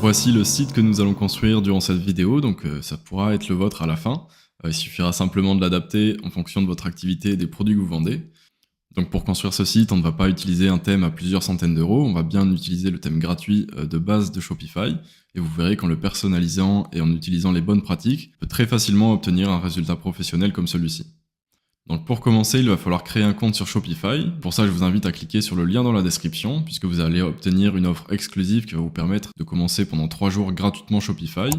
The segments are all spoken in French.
Voici le site que nous allons construire durant cette vidéo, donc ça pourra être le vôtre à la fin. Il suffira simplement de l'adapter en fonction de votre activité et des produits que vous vendez. Donc pour construire ce site, on ne va pas utiliser un thème à plusieurs centaines d'euros, on va bien utiliser le thème gratuit de base de Shopify, et vous verrez qu'en le personnalisant et en utilisant les bonnes pratiques, on peut très facilement obtenir un résultat professionnel comme celui-ci. Donc pour commencer, il va falloir créer un compte sur Shopify. Pour ça, je vous invite à cliquer sur le lien dans la description, puisque vous allez obtenir une offre exclusive qui va vous permettre de commencer pendant 3 jours gratuitement Shopify,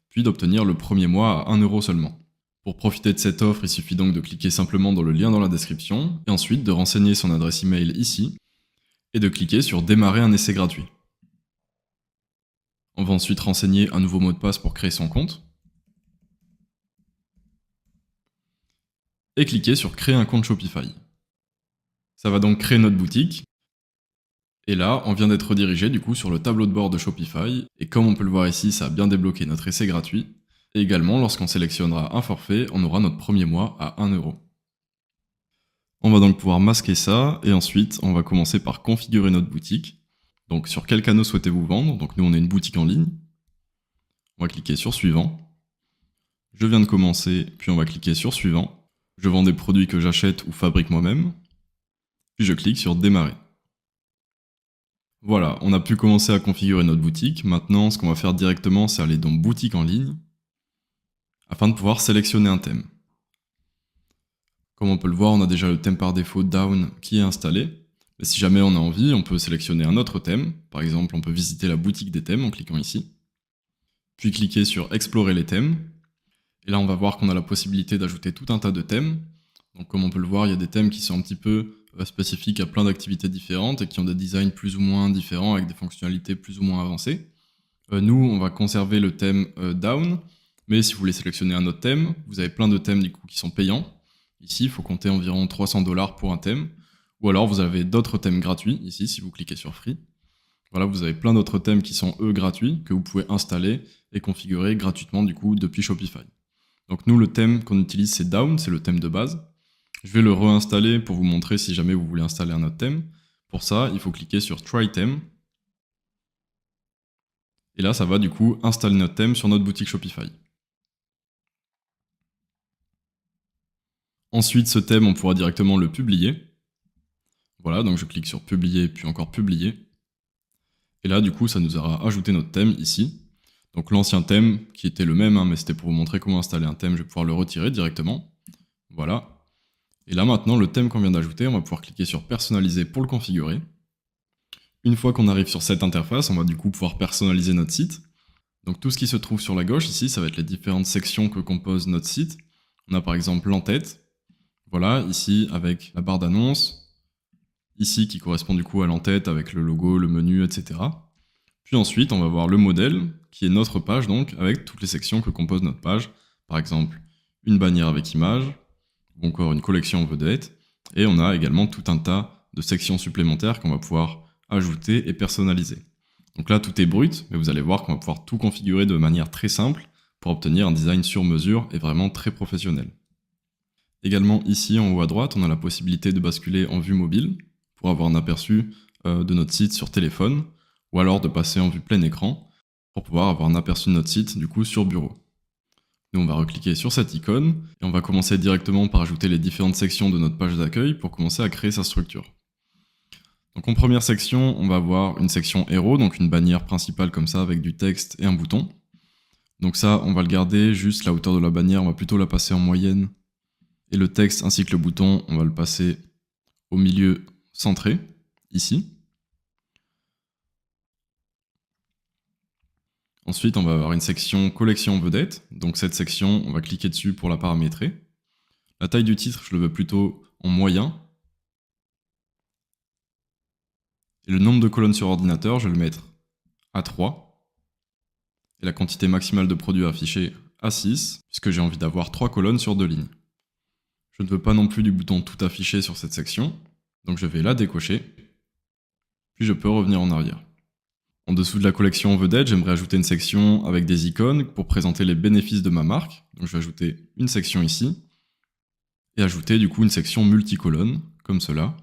puis d'obtenir le premier mois à 1 euro seulement. Pour profiter de cette offre, il suffit donc de cliquer simplement dans le lien dans la description, et ensuite de renseigner son adresse email ici, et de cliquer sur démarrer un essai gratuit. On va ensuite renseigner un nouveau mot de passe pour créer son compte, et cliquer sur créer un compte Shopify. Ça va donc créer notre boutique, et là, on vient d'être redirigé du coup sur le tableau de bord de Shopify, et comme on peut le voir ici, ça a bien débloqué notre essai gratuit. Et également, lorsqu'on sélectionnera un forfait, on aura notre premier mois à 1 euro. On va donc pouvoir masquer ça, et ensuite, on va commencer par configurer notre boutique. Donc sur quel canal souhaitez-vous vendre? Donc nous, on est une boutique en ligne. On va cliquer sur suivant. Je viens de commencer, puis on va cliquer sur suivant. Je vends des produits que j'achète ou fabrique moi-même. Puis je clique sur démarrer. Voilà, on a pu commencer à configurer notre boutique. Maintenant, ce qu'on va faire directement, c'est aller dans boutique en ligne, afin de pouvoir sélectionner un thème. Comme on peut le voir, on a déjà le thème par défaut Down qui est installé. Mais si jamais on a envie, on peut sélectionner un autre thème. Par exemple, on peut visiter la boutique des thèmes en cliquant ici. Puis cliquer sur Explorer les thèmes. Et là, on va voir qu'on a la possibilité d'ajouter tout un tas de thèmes. Donc comme on peut le voir, il y a des thèmes qui sont un petit peu spécifiques à plein d'activités différentes et qui ont des designs plus ou moins différents avec des fonctionnalités plus ou moins avancées. Nous, on va conserver le thème Down, mais si vous voulez sélectionner un autre thème, vous avez plein de thèmes du coup qui sont payants. Ici, il faut compter environ 300 $ pour un thème, ou alors vous avez d'autres thèmes gratuits, ici si vous cliquez sur Free. Voilà, vous avez plein d'autres thèmes qui sont eux gratuits, que vous pouvez installer et configurer gratuitement du coup depuis Shopify. Donc nous, le thème qu'on utilise c'est Down, c'est le thème de base. Je vais le réinstaller pour vous montrer si jamais vous voulez installer un autre thème. Pour ça, il faut cliquer sur Try Theme. Et là, ça va du coup installer notre thème sur notre boutique Shopify. Ensuite, ce thème, on pourra directement le publier. Voilà, donc je clique sur Publier, puis encore Publier. Et là, du coup, ça nous aura ajouté notre thème ici. Donc l'ancien thème, qui était le même, mais c'était pour vous montrer comment installer un thème, je vais pouvoir le retirer directement. Voilà. Et là maintenant, le thème qu'on vient d'ajouter, on va pouvoir cliquer sur Personnaliser pour le configurer. Une fois qu'on arrive sur cette interface, on va du coup pouvoir personnaliser notre site. Donc tout ce qui se trouve sur la gauche ici, ça va être les différentes sections que compose notre site. On a par exemple l'entête, voilà, ici avec la barre d'annonce, ici qui correspond du coup à l'entête avec le logo, le menu, etc. Puis ensuite, on va voir le modèle, qui est notre page donc, avec toutes les sections que compose notre page. Par exemple, une bannière avec image, ou encore une collection vedette, et on a également tout un tas de sections supplémentaires qu'on va pouvoir ajouter et personnaliser. Donc là, tout est brut, mais vous allez voir qu'on va pouvoir tout configurer de manière très simple pour obtenir un design sur mesure et vraiment très professionnel. Également ici, en haut à droite, on a la possibilité de basculer en vue mobile pour avoir un aperçu de notre site sur téléphone, ou alors de passer en vue plein écran pour pouvoir avoir un aperçu de notre site du coup sur bureau. Nous, on va recliquer sur cette icône et on va commencer directement par ajouter les différentes sections de notre page d'accueil pour commencer à créer sa structure. Donc en première section, on va avoir une section héros, donc une bannière principale comme ça avec du texte et un bouton. Donc ça, on va le garder, juste la hauteur de la bannière, on va plutôt la passer en moyenne. Et le texte ainsi que le bouton, on va le passer au milieu centré, ici. Ensuite, on va avoir une section collection vedette. Donc cette section, on va cliquer dessus pour la paramétrer. La taille du titre, je le veux plutôt en moyen. Et le nombre de colonnes sur ordinateur, je vais le mettre à 3. Et la quantité maximale de produits affichés à 6, puisque j'ai envie d'avoir 3 colonnes sur 2 lignes. Je ne veux pas non plus du bouton tout affiché sur cette section, donc je vais la décocher. Puis je peux revenir en arrière. En dessous de la collection vedette, j'aimerais ajouter une section avec des icônes pour présenter les bénéfices de ma marque. Donc je vais ajouter une section ici, et ajouter du coup une section multicolonne, comme cela.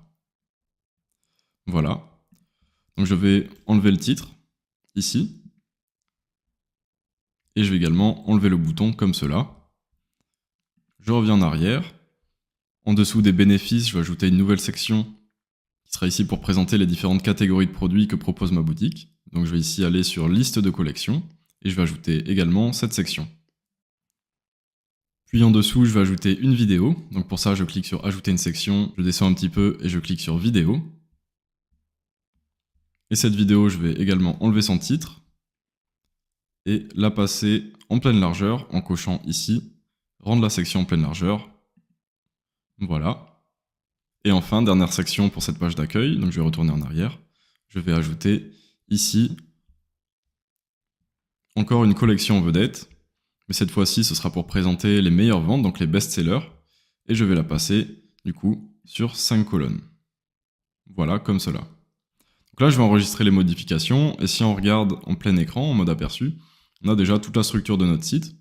Voilà. Donc je vais enlever le titre, ici. Et je vais également enlever le bouton comme cela. Je reviens en arrière. En dessous des bénéfices, je vais ajouter une nouvelle section qui sera ici pour présenter les différentes catégories de produits que propose ma boutique. Donc je vais ici aller sur liste de collection et je vais ajouter également cette section. Puis en dessous, je vais ajouter une vidéo. Donc pour ça, je clique sur ajouter une section, je descends un petit peu et je clique sur vidéo. Et cette vidéo, je vais également enlever son titre et la passer en pleine largeur en cochant ici, rendre la section en pleine largeur. Voilà. Et enfin, dernière section pour cette page d'accueil, donc je vais retourner en arrière. Je vais ajouter ici encore une collection vedette, mais cette fois-ci, ce sera pour présenter les meilleures ventes, donc les best-sellers, et je vais la passer, du coup, sur 5 colonnes. Voilà, comme cela. Donc là, je vais enregistrer les modifications, et si on regarde en plein écran, en mode aperçu, on a déjà toute la structure de notre site.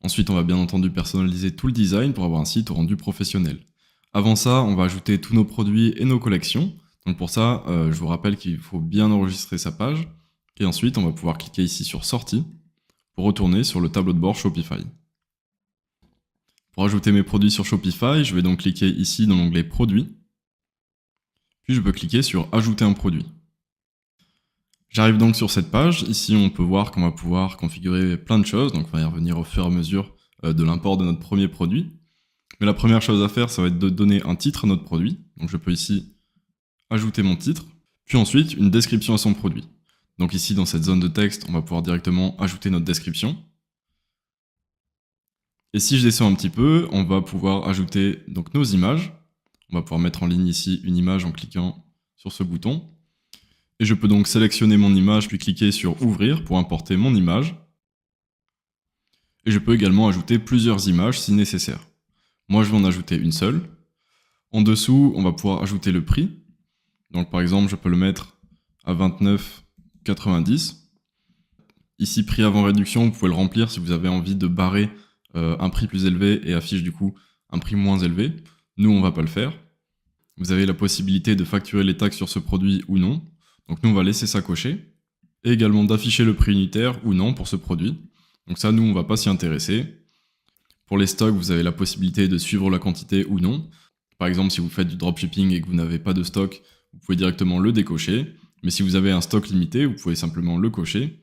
Ensuite, on va bien entendu personnaliser tout le design pour avoir un site au rendu professionnel. Avant ça, on va ajouter tous nos produits et nos collections. Donc pour ça, je vous rappelle qu'il faut bien enregistrer sa page. Et ensuite, on va pouvoir cliquer ici sur Sortie pour retourner sur le tableau de bord Shopify. Pour ajouter mes produits sur Shopify, je vais donc cliquer ici dans l'onglet Produits. Puis je peux cliquer sur Ajouter un produit. J'arrive donc sur cette page. Ici, on peut voir qu'on va pouvoir configurer plein de choses. Donc on va y revenir au fur et à mesure de l'import de notre premier produit. Mais la première chose à faire, ça va être de donner un titre à notre produit. Donc je peux ici ajouter mon titre, puis ensuite une description à son produit. Donc ici, dans cette zone de texte, on va pouvoir directement ajouter notre description. Et si je descends un petit peu, on va pouvoir ajouter donc nos images. On va pouvoir mettre en ligne ici une image en cliquant sur ce bouton. Et je peux donc sélectionner mon image, puis cliquer sur Ouvrir pour importer mon image. Et je peux également ajouter plusieurs images si nécessaire. Moi, je vais en ajouter une seule. En dessous, on va pouvoir ajouter le prix. Donc par exemple, je peux le mettre à 29,90 €. Ici, prix avant réduction, vous pouvez le remplir si vous avez envie de barrer un prix plus élevé et affiche du coup un prix moins élevé. Nous, on va pas le faire. Vous avez la possibilité de facturer les taxes sur ce produit ou non. Donc nous, on va laisser ça cocher. Et également d'afficher le prix unitaire ou non pour ce produit. Donc ça, nous, on va pas s'y intéresser. Pour les stocks, vous avez la possibilité de suivre la quantité ou non. Par exemple, si vous faites du dropshipping et que vous n'avez pas de stock, vous pouvez directement le décocher. Mais si vous avez un stock limité, vous pouvez simplement le cocher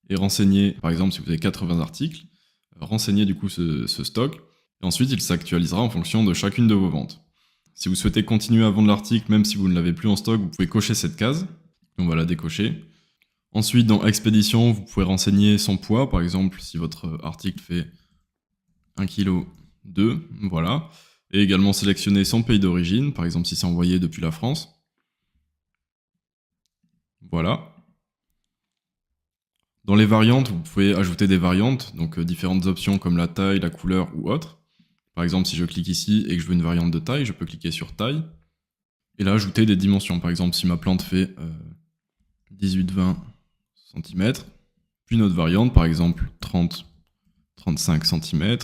et renseigner, par exemple, si vous avez 80 articles, renseigner du coup ce stock. Et ensuite, il s'actualisera en fonction de chacune de vos ventes. Si vous souhaitez continuer à vendre l'article, même si vous ne l'avez plus en stock, vous pouvez cocher cette case. On va la décocher. Ensuite, dans Expédition, vous pouvez renseigner son poids. Par exemple, si votre article fait 1,2 kg, voilà. Et également sélectionner son pays d'origine, par exemple si c'est envoyé depuis la France. Voilà. Dans les variantes, vous pouvez ajouter des variantes, donc différentes options comme la taille, la couleur ou autre. Par exemple, si je clique ici et que je veux une variante de taille, je peux cliquer sur taille. Et là, ajouter des dimensions. Par exemple, si ma plante fait 18-20 cm, puis une autre variante, par exemple 30-35 cm,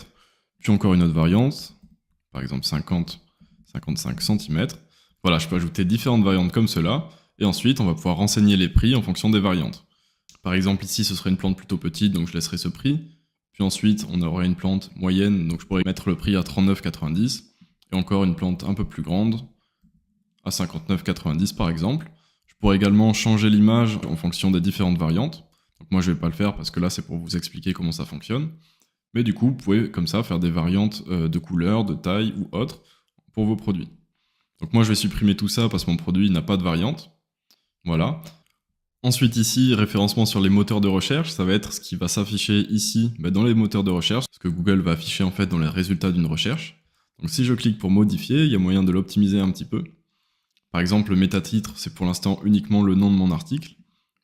puis encore une autre variante, par exemple 50-55 cm. Voilà, je peux ajouter différentes variantes comme cela, et ensuite on va pouvoir renseigner les prix en fonction des variantes. Par exemple ici ce serait une plante plutôt petite, donc je laisserai ce prix, puis ensuite on aurait une plante moyenne, donc je pourrais mettre le prix à 39,90, et encore une plante un peu plus grande, à 59,90 par exemple. Je pourrais également changer l'image en fonction des différentes variantes, donc moi je vais pas le faire parce que là c'est pour vous expliquer comment ça fonctionne. Mais du coup, vous pouvez comme ça faire des variantes de couleur, de taille ou autre pour vos produits. Donc moi, je vais supprimer tout ça parce que mon produit n'a pas de variante. Voilà. Ensuite ici, référencement sur les moteurs de recherche, ça va être ce qui va s'afficher ici dans les moteurs de recherche, ce que Google va afficher en fait dans les résultats d'une recherche. Donc si je clique pour modifier, il y a moyen de l'optimiser un petit peu. Par exemple, le métatitre, c'est pour l'instant uniquement le nom de mon article.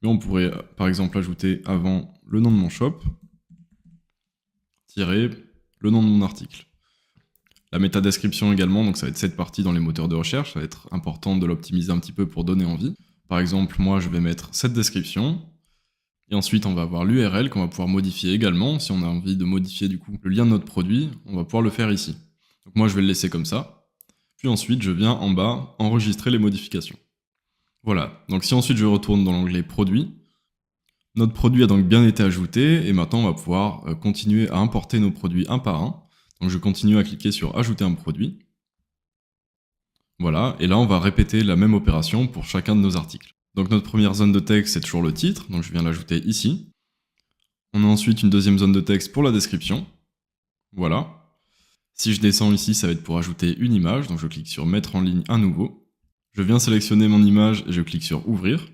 Mais on pourrait par exemple ajouter avant le nom de mon shop, le nom de mon article. La métadescription également, donc ça va être cette partie dans les moteurs de recherche, ça va être important de l'optimiser un petit peu pour donner envie. Par exemple, moi je vais mettre cette description, et ensuite on va avoir l'URL qu'on va pouvoir modifier également. Si on a envie de modifier du coup le lien de notre produit, on va pouvoir le faire ici. Donc moi je vais le laisser comme ça, puis ensuite je viens en bas enregistrer les modifications. Voilà, donc si ensuite je retourne dans l'onglet produits, Notre produit a donc bien été ajouté et maintenant on va pouvoir continuer à importer nos produits un par un. Donc je continue à cliquer sur ajouter un produit. Voilà, et là on va répéter la même opération pour chacun de nos articles. Donc notre première zone de texte c'est toujours le titre, donc je viens l'ajouter ici. On a ensuite une deuxième zone de texte pour la description. Voilà. Si je descends ici, ça va être pour ajouter une image, donc je clique sur mettre en ligne un nouveau. Je viens sélectionner mon image et je clique sur ouvrir.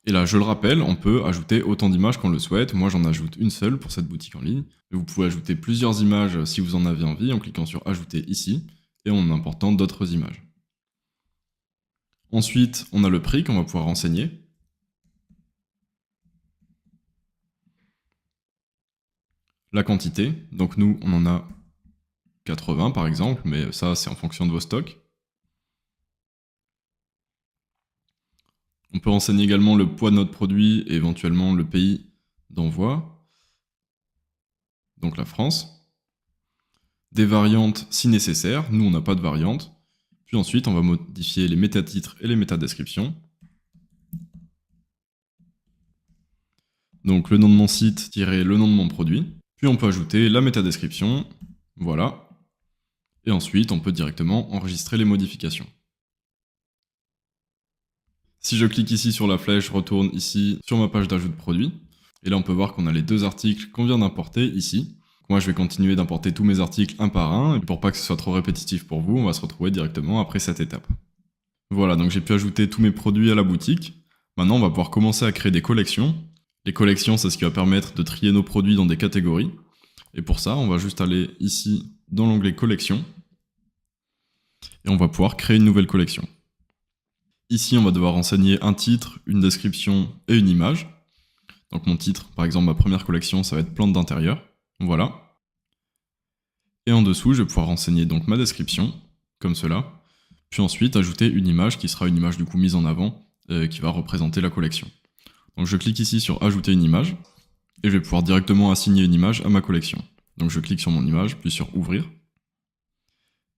Et là, je le rappelle, on peut ajouter autant d'images qu'on le souhaite. Moi, j'en ajoute une seule pour cette boutique en ligne. Vous pouvez ajouter plusieurs images si vous en avez envie en cliquant sur ajouter ici et en important d'autres images. Ensuite, on a le prix qu'on va pouvoir renseigner. La quantité, donc nous, on en a 80 par exemple, mais ça, c'est en fonction de vos stocks. On peut renseigner également le poids de notre produit et éventuellement le pays d'envoi, donc la France. Des variantes si nécessaire, nous on n'a pas de variante. Puis ensuite on va modifier les métatitres et les métadescriptions. Donc le nom de mon site, le nom de mon produit. Puis on peut ajouter la métadescription, voilà. Et ensuite on peut directement enregistrer les modifications. Si je clique ici sur la flèche, je retourne ici sur ma page d'ajout de produit. Et là, on peut voir qu'on a les deux articles qu'on vient d'importer ici. Moi, je vais continuer d'importer tous mes articles un par un. Et pour pas que ce soit trop répétitif pour vous, on va se retrouver directement après cette étape. Voilà, donc j'ai pu ajouter tous mes produits à la boutique. Maintenant, on va pouvoir commencer à créer des collections. Les collections, c'est ce qui va permettre de trier nos produits dans des catégories. Et pour ça, on va juste aller ici dans l'onglet collection. Et on va pouvoir créer une nouvelle collection. Ici, on va devoir renseigner un titre, une description et une image. Donc mon titre, par exemple, ma première collection, ça va être plantes d'intérieur. Voilà. Et en dessous, je vais pouvoir renseigner donc ma description, comme cela. Puis ensuite, ajouter une image qui sera une image du coup mise en avant, qui va représenter la collection. Donc je clique ici sur ajouter une image, et je vais pouvoir directement assigner une image à ma collection. Donc je clique sur mon image, puis sur ouvrir.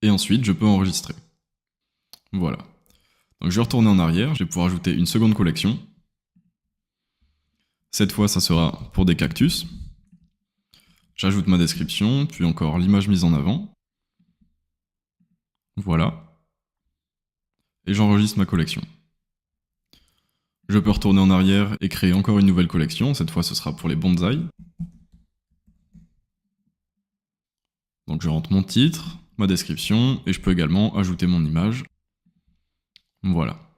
Et ensuite, je peux enregistrer. Voilà. Donc je vais retourner en arrière, je vais pouvoir ajouter une seconde collection. Cette fois, ça sera pour des cactus. J'ajoute ma description, puis encore l'image mise en avant. Voilà. Et j'enregistre ma collection. Je peux retourner en arrière et créer encore une nouvelle collection. Cette fois, ce sera pour les bonsaïs. Donc je rentre mon titre, ma description, et je peux également ajouter mon image. Voilà.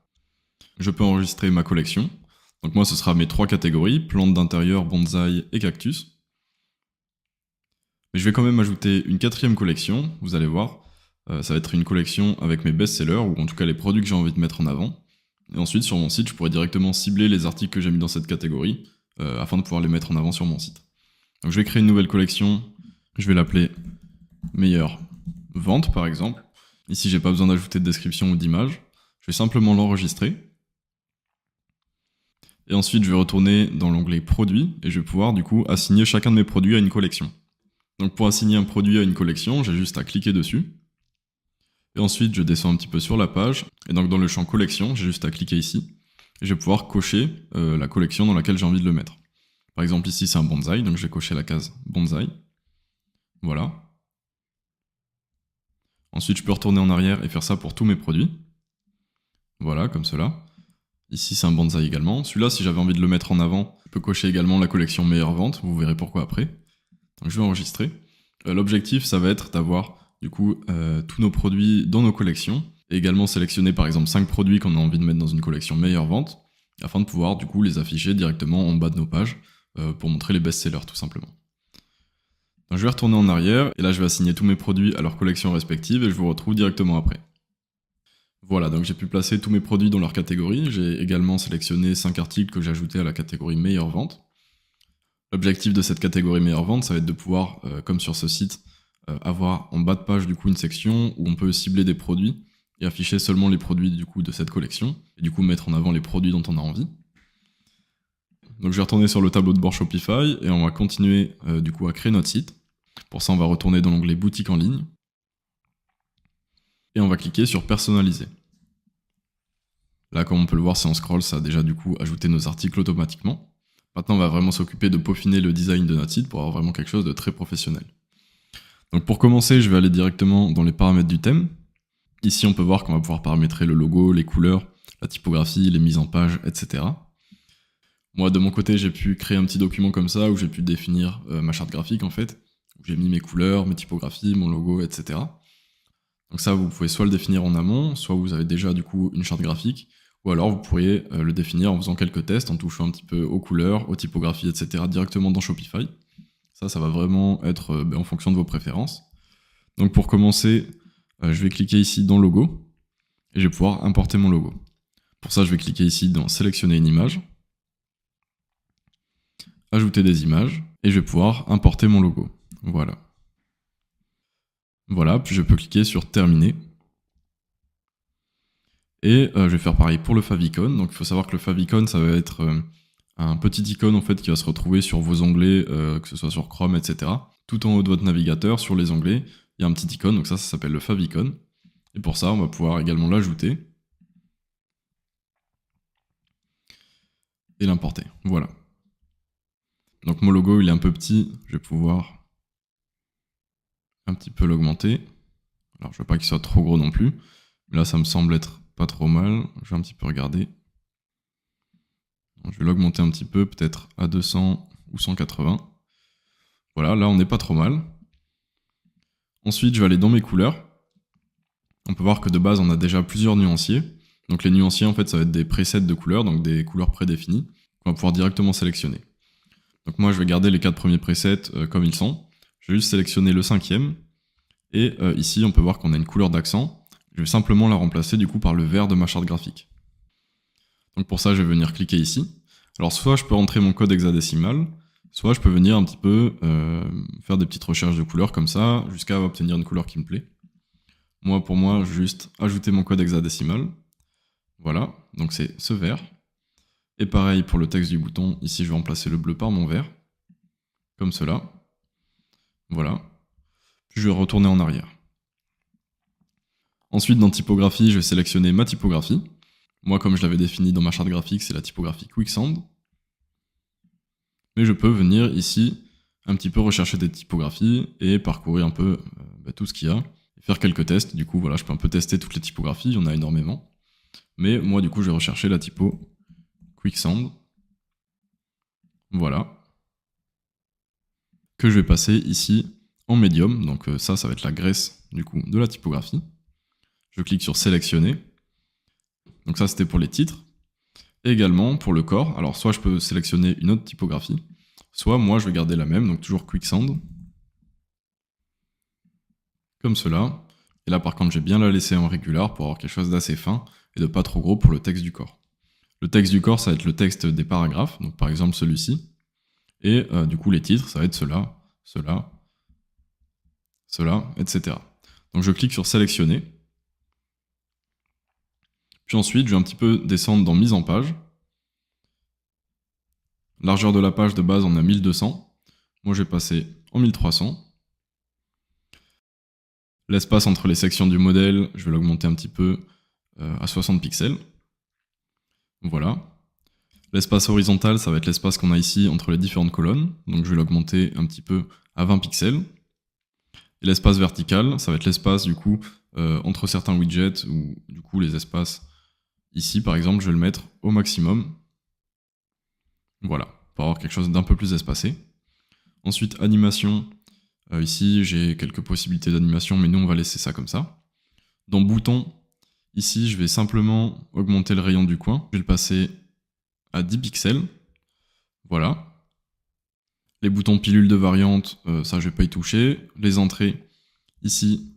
Je peux enregistrer ma collection. Donc moi, ce sera mes trois catégories, plantes d'intérieur, bonsaï et cactus. Mais je vais quand même ajouter une quatrième collection, vous allez voir. Ça va être une collection avec mes best-sellers, ou en tout cas les produits que j'ai envie de mettre en avant. Et ensuite, sur mon site, je pourrais directement cibler les articles que j'ai mis dans cette catégorie, afin de pouvoir les mettre en avant sur mon site. Donc je vais créer une nouvelle collection, je vais l'appeler meilleure vente par exemple. Ici, j'ai pas besoin d'ajouter de description ou d'image. Je vais simplement l'enregistrer. Et ensuite, je vais retourner dans l'onglet produits et je vais pouvoir du coup assigner chacun de mes produits à une collection. Donc pour assigner un produit à une collection, j'ai juste à cliquer dessus. Et ensuite, je descends un petit peu sur la page. Et donc dans le champ collection, j'ai juste à cliquer ici. Et je vais pouvoir cocher la collection dans laquelle j'ai envie de le mettre. Par exemple, ici, c'est un bonsaï, donc je vais cocher la case bonsaï. Voilà. Ensuite, je peux retourner en arrière et faire ça pour tous mes produits. Voilà, comme cela. Ici, c'est un bonsaï également. Celui-là, si j'avais envie de le mettre en avant, je peux cocher également la collection meilleure vente. Vous verrez pourquoi après. Donc, je vais enregistrer. L'objectif, ça va être d'avoir du coup tous nos produits dans nos collections et également sélectionner par exemple 5 produits qu'on a envie de mettre dans une collection meilleure vente afin de pouvoir du coup les afficher directement en bas de nos pages pour montrer les best-sellers tout simplement. Donc, je vais retourner en arrière et là je vais assigner tous mes produits à leur collection respective et je vous retrouve directement après. Voilà, donc j'ai pu placer tous mes produits dans leur catégorie. J'ai également sélectionné 5 articles que j'ai ajoutés à la catégorie meilleure vente. L'objectif de cette catégorie meilleure vente, ça va être de pouvoir, comme sur ce site, avoir en bas de page du coup une section où on peut cibler des produits et afficher seulement les produits du coup de cette collection et du coup mettre en avant les produits dont on a envie. Donc je vais retourner sur le tableau de bord Shopify et on va continuer du coup à créer notre site. Pour ça, on va retourner dans l'onglet boutique en ligne et on va cliquer sur personnaliser. Là, comme on peut le voir, si on scroll, ça a déjà du coup ajouté nos articles automatiquement. Maintenant, on va vraiment s'occuper de peaufiner le design de notre site pour avoir vraiment quelque chose de très professionnel. Donc pour commencer, je vais aller directement dans les paramètres du thème. Ici, on peut voir qu'on va pouvoir paramétrer le logo, les couleurs, la typographie, les mises en page, etc. Moi, de mon côté, j'ai pu créer un petit document comme ça où j'ai pu définir ma charte graphique en fait, où j'ai mis mes couleurs, mes typographies, mon logo, etc. Donc ça, vous pouvez soit le définir en amont, soit vous avez déjà du coup une charte graphique, ou alors vous pourriez le définir en faisant quelques tests, en touchant un petit peu aux couleurs, aux typographies, etc. directement dans Shopify. Ça va vraiment être en fonction de vos préférences. Donc pour commencer, je vais cliquer ici dans Logo, et je vais pouvoir importer mon logo. Pour ça, je vais cliquer ici dans Sélectionner une image, Ajouter des images, et je vais pouvoir importer mon logo. Voilà. Voilà, puis je peux cliquer sur Terminer. Et je vais faire pareil pour le favicon. Donc il faut savoir que le favicon, ça va être un petit icône en fait qui va se retrouver sur vos onglets, que ce soit sur Chrome, etc. Tout en haut de votre navigateur, sur les onglets, il y a un petit icône, donc ça s'appelle le favicon. Et pour ça, on va pouvoir également l'ajouter et l'importer. Voilà. Donc mon logo, il est un peu petit, je vais pouvoir un petit peu l'augmenter. Alors je veux pas qu'il soit trop gros non plus, mais là ça me semble être pas trop mal. Je vais un petit peu regarder. Je vais l'augmenter un petit peu, peut-être à 200 ou 180. Voilà, là on n'est pas trop mal. Ensuite, je vais aller dans mes couleurs. On peut voir que de base, on a déjà plusieurs nuanciers. Donc les nuanciers, en fait, ça va être des presets de couleurs, donc des couleurs prédéfinies, qu'on va pouvoir directement sélectionner. Donc moi, je vais garder les 4 premiers presets comme ils sont. Je vais juste sélectionner le 5e. Et ici, on peut voir qu'on a une couleur d'accent. Je vais simplement la remplacer du coup par le vert de ma charte graphique. Donc pour ça, je vais venir cliquer ici. Alors soit je peux rentrer mon code hexadécimal, soit je peux venir un petit peu faire des petites recherches de couleurs comme ça, jusqu'à obtenir une couleur qui me plaît. Moi, pour moi, juste ajouter mon code hexadécimal. Voilà, donc c'est ce vert. Et pareil pour le texte du bouton, ici je vais remplacer le bleu par mon vert. Comme cela. Voilà. Puis je vais retourner en arrière. Ensuite, dans typographie, je vais sélectionner ma typographie. Moi, comme je l'avais défini dans ma charte graphique, c'est la typographie Quicksand. Mais je peux venir ici un petit peu rechercher des typographies et parcourir un peu tout ce qu'il y a. Et faire quelques tests. Du coup, voilà, je peux un peu tester toutes les typographies, il y en a énormément. Mais moi, du coup, je vais rechercher la typo Quicksand. Voilà. Que je vais passer ici en médium. Donc ça va être la graisse du coup de la typographie. Je clique sur sélectionner. Donc ça, c'était pour les titres. Et également pour le corps. Alors soit je peux sélectionner une autre typographie, soit moi je vais garder la même, donc toujours Quicksand. Comme cela. Et là par contre, j'ai bien la laisser en régular pour avoir quelque chose d'assez fin et de pas trop gros pour le texte du corps. Le texte du corps, ça va être le texte des paragraphes, donc par exemple celui-ci. Et du coup, les titres, ça va être cela, cela, cela, etc. Donc je clique sur sélectionner. Puis ensuite, je vais un petit peu descendre dans mise en page. Largeur de la page de base, on a 1200. Moi, je vais passer en 1300. L'espace entre les sections du modèle, je vais l'augmenter un petit peu à 60 pixels. Voilà. L'espace horizontal, ça va être l'espace qu'on a ici entre les différentes colonnes. Donc je vais l'augmenter un petit peu à 20 pixels. Et l'espace vertical, ça va être l'espace du coup entre certains widgets ou du coup les espaces ici par exemple, je vais le mettre au maximum. Voilà, pour avoir quelque chose d'un peu plus espacé. Ensuite, animation. Ici, j'ai quelques possibilités d'animation, mais nous, on va laisser ça comme ça. Dans bouton, ici, je vais simplement augmenter le rayon du coin. Je vais le passer à 10 pixels. Voilà. Les boutons pilules de variante, ça, je vais pas y toucher. Les entrées, ici,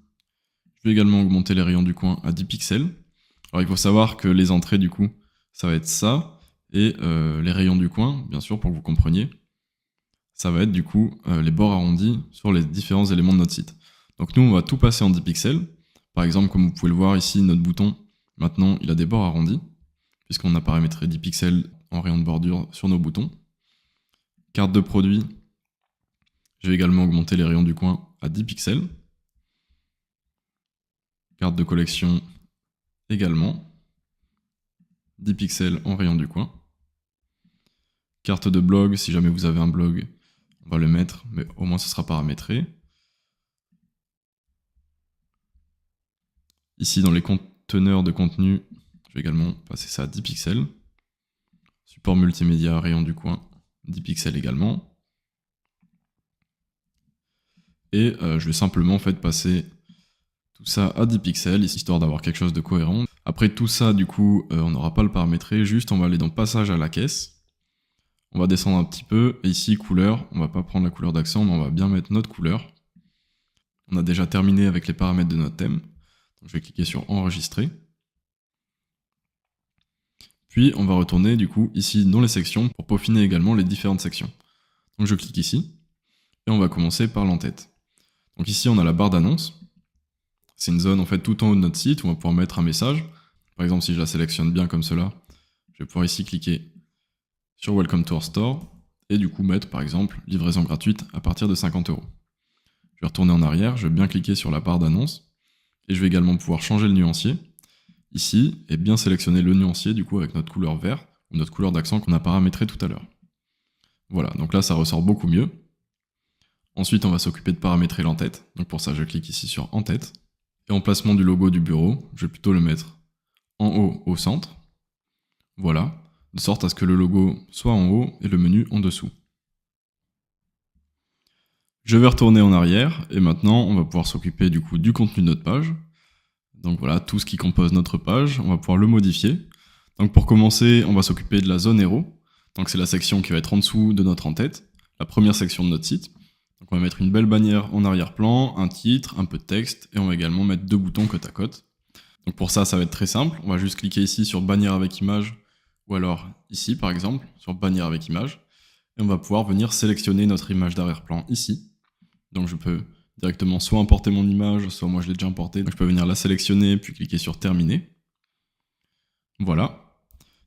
je vais également augmenter les rayons du coin à 10 pixels. Alors, il faut savoir que les entrées, du coup, ça va être ça. Et les rayons du coin, bien sûr, pour que vous compreniez, ça va être du coup les bords arrondis sur les différents éléments de notre site. Donc nous, on va tout passer en 10 pixels. Par exemple, comme vous pouvez le voir ici, notre bouton, maintenant, il a des bords arrondis, puisqu'on a paramétré 10 pixels en rayon de bordure sur nos boutons. Carte de produit, je vais également augmenter les rayons du coin à 10 pixels. Carte de collection également. 10 pixels en rayon du coin. Carte de blog, si jamais vous avez un blog, on va le mettre, mais au moins ce sera paramétré. Ici, dans les conteneurs de contenu, je vais également passer ça à 10 pixels. Support multimédia, rayon du coin, 10 pixels également. Et je vais simplement en fait passer tout ça à 10 pixels, histoire d'avoir quelque chose de cohérent. Après tout ça, du coup, on n'aura pas le paramétrer, juste on va aller dans passage à la caisse. On va descendre un petit peu, et ici, couleur, on va pas prendre la couleur d'accent, mais on va bien mettre notre couleur. On a déjà terminé avec les paramètres de notre thème. Donc je vais cliquer sur enregistrer. Puis on va retourner du coup ici dans les sections pour peaufiner également les différentes sections. Donc je clique ici, et on va commencer par l'entête. Donc ici on a la barre d'annonce. C'est une zone en fait tout en haut de notre site où on va pouvoir mettre un message. Par exemple si je la sélectionne bien comme cela, je vais pouvoir ici cliquer sur Welcome to our store, et du coup mettre par exemple livraison gratuite à partir de 50 €. Je vais retourner en arrière, je vais bien cliquer sur la barre d'annonce, et je vais également pouvoir changer le nuancier, ici, et bien sélectionner le nuancier du coup avec notre couleur vert, ou notre couleur d'accent qu'on a paramétré tout à l'heure. Voilà, donc là ça ressort beaucoup mieux. Ensuite on va s'occuper de paramétrer l'entête, donc pour ça je clique ici sur en-tête, et en placement du logo du bureau, je vais plutôt le mettre en haut au centre, voilà, de sorte à ce que le logo soit en haut et le menu en dessous. Je vais retourner en arrière, et maintenant on va pouvoir s'occuper du coup du contenu de notre page. Donc voilà, tout ce qui compose notre page, on va pouvoir le modifier. Donc pour commencer, on va s'occuper de la zone héros. Donc c'est la section qui va être en dessous de notre en-tête, la première section de notre site. Donc on va mettre une belle bannière en arrière-plan, un titre, un peu de texte, et on va également mettre 2 boutons côte à côte. Donc pour ça, ça va être très simple. On va juste cliquer ici sur bannière avec image, ou alors ici par exemple, sur bannière avec image. Et on va pouvoir venir sélectionner notre image d'arrière-plan ici. Donc je peux directement soit importer mon image, soit moi je l'ai déjà importée, donc je peux venir la sélectionner, puis cliquer sur terminer. Voilà.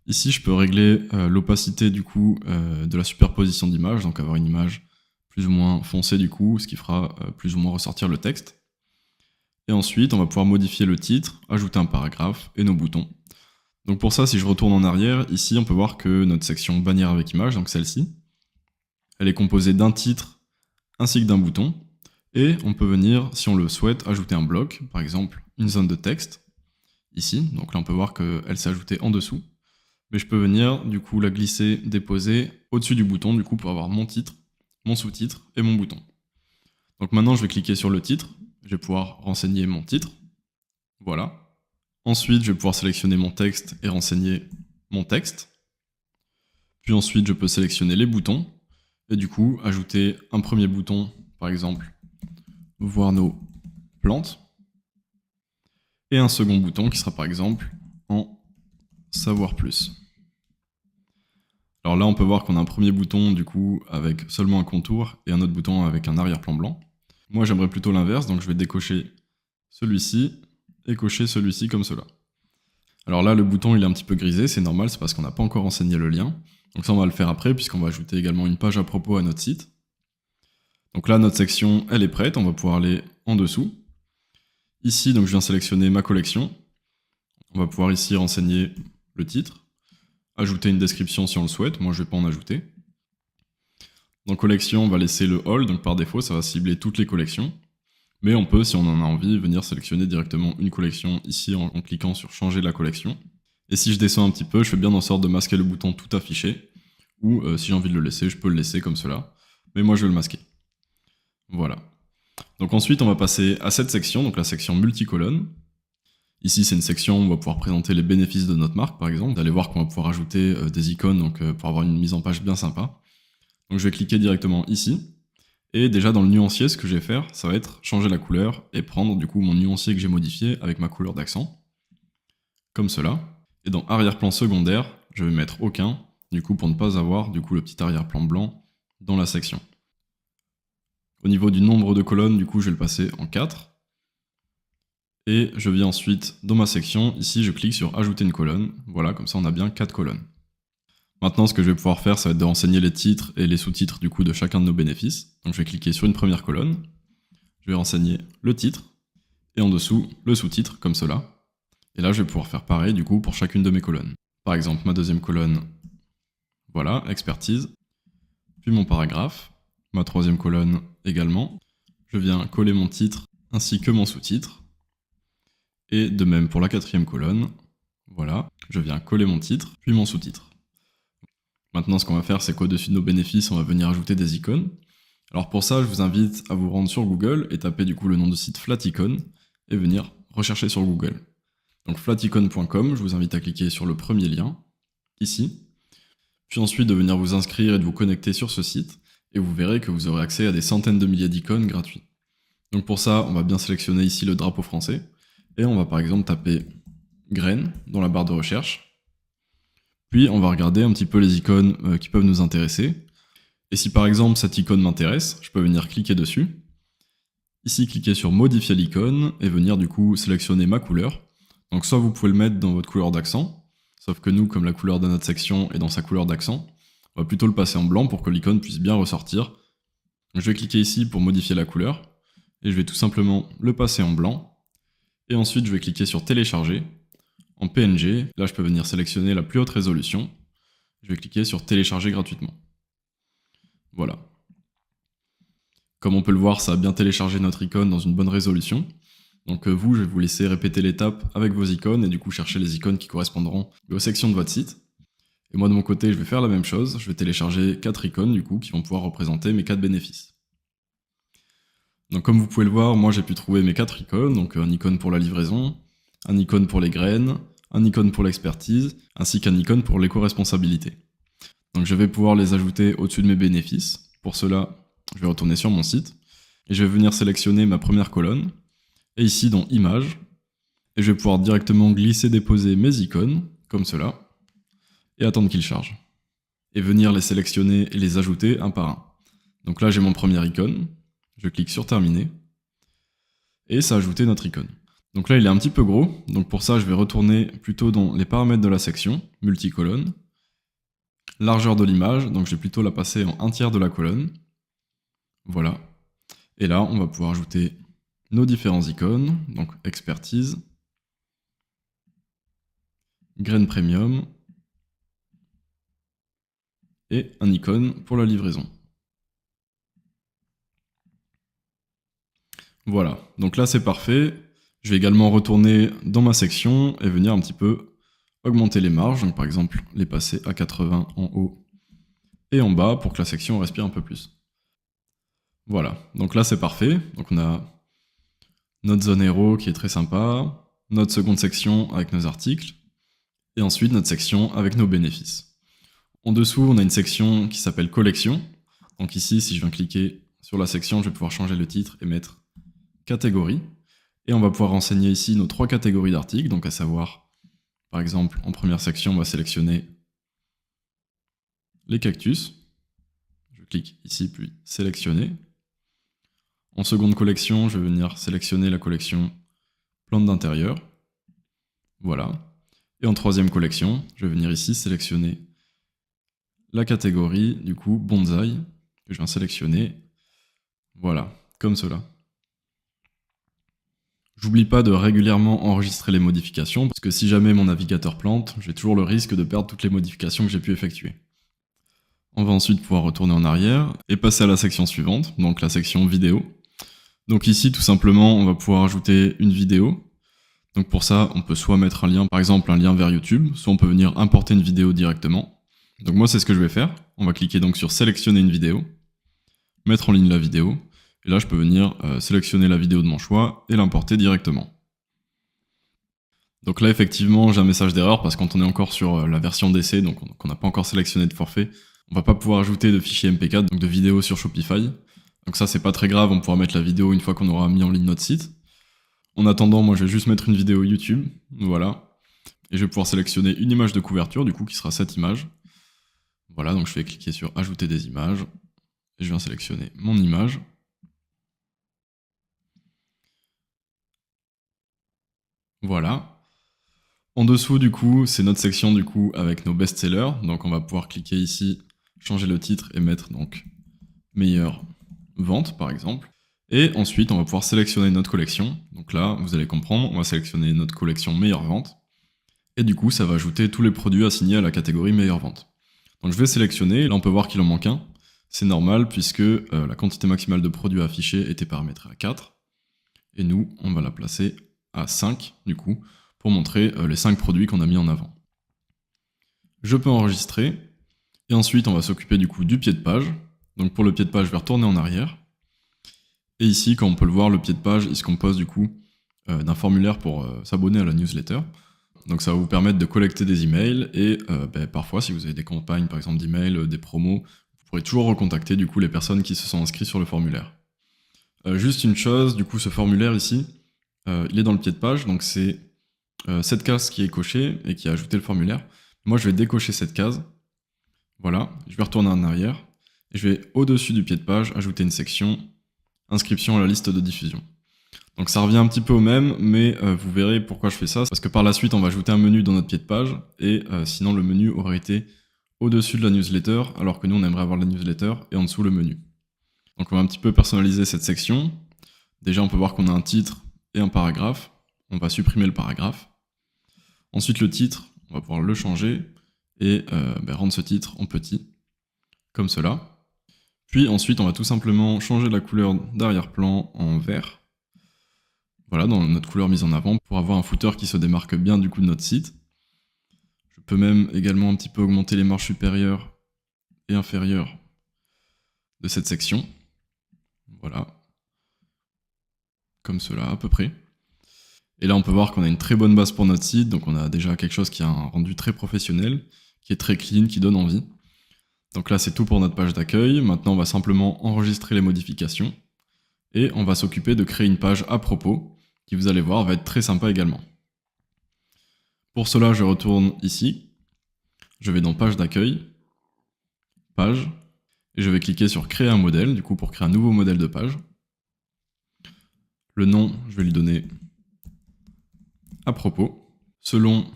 Ici je peux régler l'opacité du coup de la superposition d'images, donc avoir une image plus ou moins foncée du coup, ce qui fera plus ou moins ressortir le texte. Et ensuite on va pouvoir modifier le titre, ajouter un paragraphe et nos boutons. Donc pour ça, si je retourne en arrière, ici on peut voir que notre section bannière avec image, donc celle-ci, elle est composée d'un titre ainsi que d'un bouton, et on peut venir, si on le souhaite, ajouter un bloc, par exemple une zone de texte, ici, donc là on peut voir qu'elle s'est ajoutée en dessous, mais je peux venir du coup la glisser, déposer au-dessus du bouton, du coup pour avoir mon titre, mon sous-titre et mon bouton. Donc maintenant je vais cliquer sur le titre, je vais pouvoir renseigner mon titre, voilà. Ensuite je vais pouvoir sélectionner mon texte et renseigner mon texte, puis ensuite je peux sélectionner les boutons, et du coup ajouter un premier bouton, par exemple, voir nos plantes, et un second bouton qui sera par exemple en savoir plus. Alors là on peut voir qu'on a un premier bouton du coup avec seulement un contour et un autre bouton avec un arrière-plan blanc. Moi j'aimerais plutôt l'inverse, donc je vais décocher celui-ci et cocher celui-ci comme cela. Alors là le bouton il est un petit peu grisé, c'est normal, c'est parce qu'on n'a pas encore renseigné le lien. Donc ça on va le faire après puisqu'on va ajouter également une page à propos à notre site. Donc là notre section elle est prête, on va pouvoir aller en dessous. Ici donc je viens sélectionner ma collection. On va pouvoir ici renseigner le titre, ajouter une description si on le souhaite, moi je vais pas en ajouter. Dans collection on va laisser le all, donc par défaut ça va cibler toutes les collections. Mais on peut, si on en a envie, venir sélectionner directement une collection ici en cliquant sur changer la collection. Et si je descends un petit peu, je fais bien en sorte de masquer le bouton tout affiché, ou si j'ai envie de le laisser, je peux le laisser comme cela, mais moi je vais le masquer. Voilà. Donc ensuite on va passer à cette section, donc la section multicolonne. Ici c'est une section où on va pouvoir présenter les bénéfices de notre marque par exemple. Vous allez voir qu'on va pouvoir ajouter des icônes donc, pour avoir une mise en page bien sympa. Donc je vais cliquer directement ici. Et déjà dans le nuancier, ce que je vais faire, ça va être changer la couleur et prendre du coup mon nuancier que j'ai modifié avec ma couleur d'accent. Comme cela. Et dans arrière-plan secondaire, je vais mettre aucun, du coup pour ne pas avoir du coup le petit arrière-plan blanc dans la section. Au niveau du nombre de colonnes, du coup je vais le passer en 4. Et je viens ensuite dans ma section, ici je clique sur ajouter une colonne, voilà comme ça on a bien 4 colonnes. Maintenant, ce que je vais pouvoir faire, ça va être de renseigner les titres et les sous-titres du coup de chacun de nos bénéfices. Donc je vais cliquer sur une première colonne, je vais renseigner le titre, et en dessous, le sous-titre, comme cela. Et là, je vais pouvoir faire pareil du coup pour chacune de mes colonnes. par exemple ma deuxième colonne, voilà, expertise, puis mon paragraphe, ma troisième colonne également. Je viens coller mon titre ainsi que mon sous-titre. Et de même pour la quatrième colonne, voilà, je viens coller mon titre, puis mon sous-titre. Maintenant, ce qu'on va faire, c'est qu'au-dessus de nos bénéfices, on va venir ajouter des icônes. Alors pour ça, je vous invite à vous rendre sur Google et taper du coup le nom de site Flaticon et venir rechercher sur Google. Donc flaticon.com, je vous invite à cliquer sur le premier lien, ici, puis ensuite de venir vous inscrire et de vous connecter sur ce site, et vous verrez que vous aurez accès à des centaines de milliers d'icônes gratuits. Donc pour ça, on va bien sélectionner ici le drapeau français, et on va par exemple taper graines dans la barre de recherche. Puis on va regarder un petit peu les icônes qui peuvent nous intéresser. Et si par exemple cette icône m'intéresse, je peux venir cliquer dessus. Ici, cliquer sur modifier l'icône et venir du coup sélectionner ma couleur. Donc soit vous pouvez le mettre dans votre couleur d'accent, sauf que nous, comme la couleur de notre section est dans sa couleur d'accent, on va plutôt le passer en blanc pour que l'icône puisse bien ressortir. Donc, je vais cliquer ici pour modifier la couleur, et je vais tout simplement le passer en blanc. Et ensuite, je vais cliquer sur télécharger. En PNG, là je peux venir sélectionner la plus haute résolution. Je vais cliquer sur télécharger gratuitement. Voilà. Comme on peut le voir, ça a bien téléchargé notre icône dans une bonne résolution. Donc vous, je vais vous laisser répéter l'étape avec vos icônes et du coup chercher les icônes qui correspondront aux sections de votre site. Et moi de mon côté, je vais faire la même chose. Je vais télécharger 4 icônes du coup qui vont pouvoir représenter mes 4 bénéfices. Donc comme vous pouvez le voir, moi j'ai pu trouver mes 4 icônes. Donc un icône pour la livraison, un icône pour les graines, un icône pour l'expertise, ainsi qu'un icône pour l'éco-responsabilité. Donc je vais pouvoir les ajouter au-dessus de mes bénéfices. Pour cela, je vais retourner sur mon site et je vais venir sélectionner ma première colonne. Et ici dans Images, et je vais pouvoir directement glisser-déposer mes icônes, comme cela, et attendre qu'ils chargent. Et venir les sélectionner et les ajouter un par un. Donc là j'ai mon premier icône, je clique sur Terminer, et ça a ajouté notre icône. Donc là il est un petit peu gros, donc pour ça je vais retourner plutôt dans les paramètres de la section, multicolonne, largeur de l'image, donc je vais plutôt la passer en 1/3 de la colonne, voilà. Et là on va pouvoir ajouter nos différents icônes, donc expertise, graines premium, et un icône pour la livraison. Voilà, donc là c'est parfait. Je vais également retourner dans ma section et venir un petit peu augmenter les marges, donc par exemple les passer à 80 en haut et en bas pour que la section respire un peu plus. Voilà, donc là c'est parfait. Donc on a notre zone héros qui est très sympa, notre seconde section avec nos articles, et ensuite notre section avec nos bénéfices. En dessous, on a une section qui s'appelle collection. Donc ici, si je viens cliquer sur la section, je vais pouvoir changer le titre et mettre catégorie. Et on va pouvoir renseigner ici nos 3 catégories d'articles, donc à savoir, par exemple, en première section, on va sélectionner les cactus. Je clique ici, puis sélectionner. En seconde collection, je vais venir sélectionner la collection plantes d'intérieur. Voilà. Et en troisième collection, je vais venir ici sélectionner la catégorie, du coup, bonsaï, que je viens sélectionner. Voilà, comme cela. J'oublie pas de régulièrement enregistrer les modifications, parce que si jamais mon navigateur plante, j'ai toujours le risque de perdre toutes les modifications que j'ai pu effectuer. On va ensuite pouvoir retourner en arrière et passer à la section suivante, donc la section vidéo. Donc ici, tout simplement, on va pouvoir ajouter une vidéo. Donc pour ça, on peut soit mettre un lien, par exemple un lien vers YouTube, soit on peut venir importer une vidéo directement. Donc moi, c'est ce que je vais faire. On va cliquer donc sur sélectionner une vidéo, mettre en ligne la vidéo, et là je peux venir sélectionner la vidéo de mon choix et l'importer directement. Donc là effectivement j'ai un message d'erreur parce que quand on est encore sur la version d'essai, donc on n'a pas encore sélectionné de forfait, on va pas pouvoir ajouter de fichier MP4, donc de vidéo sur Shopify. Donc ça c'est pas très grave, on pourra mettre la vidéo une fois qu'on aura mis en ligne notre site. En attendant, moi je vais juste mettre une vidéo YouTube, voilà. Et je vais pouvoir sélectionner une image de couverture, du coup qui sera cette image. Voilà, donc je vais cliquer sur ajouter des images, et je viens sélectionner mon image. Voilà. En dessous, du coup, c'est notre section du coup avec nos best-sellers. Donc on va pouvoir cliquer ici, changer le titre et mettre donc meilleure vente par exemple. Et ensuite, on va pouvoir sélectionner notre collection. Donc là, vous allez comprendre, on va sélectionner notre collection meilleure vente. Et du coup, ça va ajouter tous les produits assignés à la catégorie meilleure vente. Donc je vais sélectionner, là on peut voir qu'il en manque un. C'est normal puisque la quantité maximale de produits affichés était paramétrée à 4. Et nous, on va la placer à 5, du coup, pour montrer les 5 produits qu'on a mis en avant. Je peux enregistrer, et ensuite on va s'occuper du coup du pied de page. Donc pour le pied de page, je vais retourner en arrière. Et ici, comme on peut le voir, le pied de page, il se compose du coup d'un formulaire pour s'abonner à la newsletter. Donc ça va vous permettre de collecter des emails, et parfois, si vous avez des campagnes, par exemple d'emails, des promos, vous pourrez toujours recontacter du coup les personnes qui se sont inscrites sur le formulaire. Juste une chose, du coup, ce formulaire ici, il est dans le pied de page, donc c'est cette case qui est cochée et qui a ajouté le formulaire. Moi, je vais décocher cette case. Voilà, je vais retourner en arrière, et je vais, au-dessus du pied de page, ajouter une section « Inscription à la liste de diffusion ». Donc ça revient un petit peu au même, mais vous verrez pourquoi je fais ça, parce que par la suite, on va ajouter un menu dans notre pied de page, et sinon le menu aurait été au-dessus de la newsletter, alors que nous, on aimerait avoir la newsletter, et en dessous le menu. Donc on va un petit peu personnaliser cette section. Déjà, on peut voir qu'on a un titre et un paragraphe. On va supprimer le paragraphe. Ensuite, le titre, on va pouvoir le changer et rendre ce titre en petit, comme cela. Puis ensuite, on va tout simplement changer la couleur d'arrière-plan en vert. Voilà, dans notre couleur mise en avant, pour avoir un footer qui se démarque bien du coup de notre site. Je peux même également un petit peu augmenter les marges supérieures et inférieures de cette section. Voilà. Comme cela à peu près. Et là on peut voir qu'on a une très bonne base pour notre site, donc on a déjà quelque chose qui a un rendu très professionnel, qui est très clean, qui donne envie. Donc là c'est tout pour notre page d'accueil. Maintenant on va simplement enregistrer les modifications, et on va s'occuper de créer une page à propos, qui vous allez voir va être très sympa également. Pour cela je retourne ici, je vais dans page d'accueil, page, et je vais cliquer sur créer un modèle, du coup pour créer un nouveau modèle de page. Le nom, je vais lui donner à propos. Selon,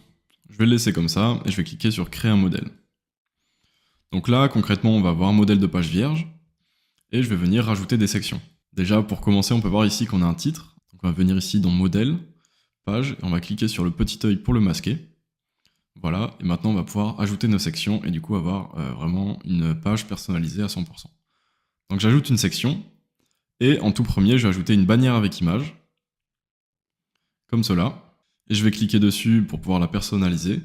je vais le laisser comme ça, et je vais cliquer sur créer un modèle. Donc là, concrètement, on va avoir un modèle de page vierge, et je vais venir rajouter des sections. Déjà, pour commencer, on peut voir ici qu'on a un titre. Donc on va venir ici dans modèle, page, et on va cliquer sur le petit œil pour le masquer. Voilà, et maintenant on va pouvoir ajouter nos sections, et du coup avoir vraiment une page personnalisée à 100%. Donc j'ajoute une section, et en tout premier, je vais ajouter une bannière avec image, comme cela. Et je vais cliquer dessus pour pouvoir la personnaliser.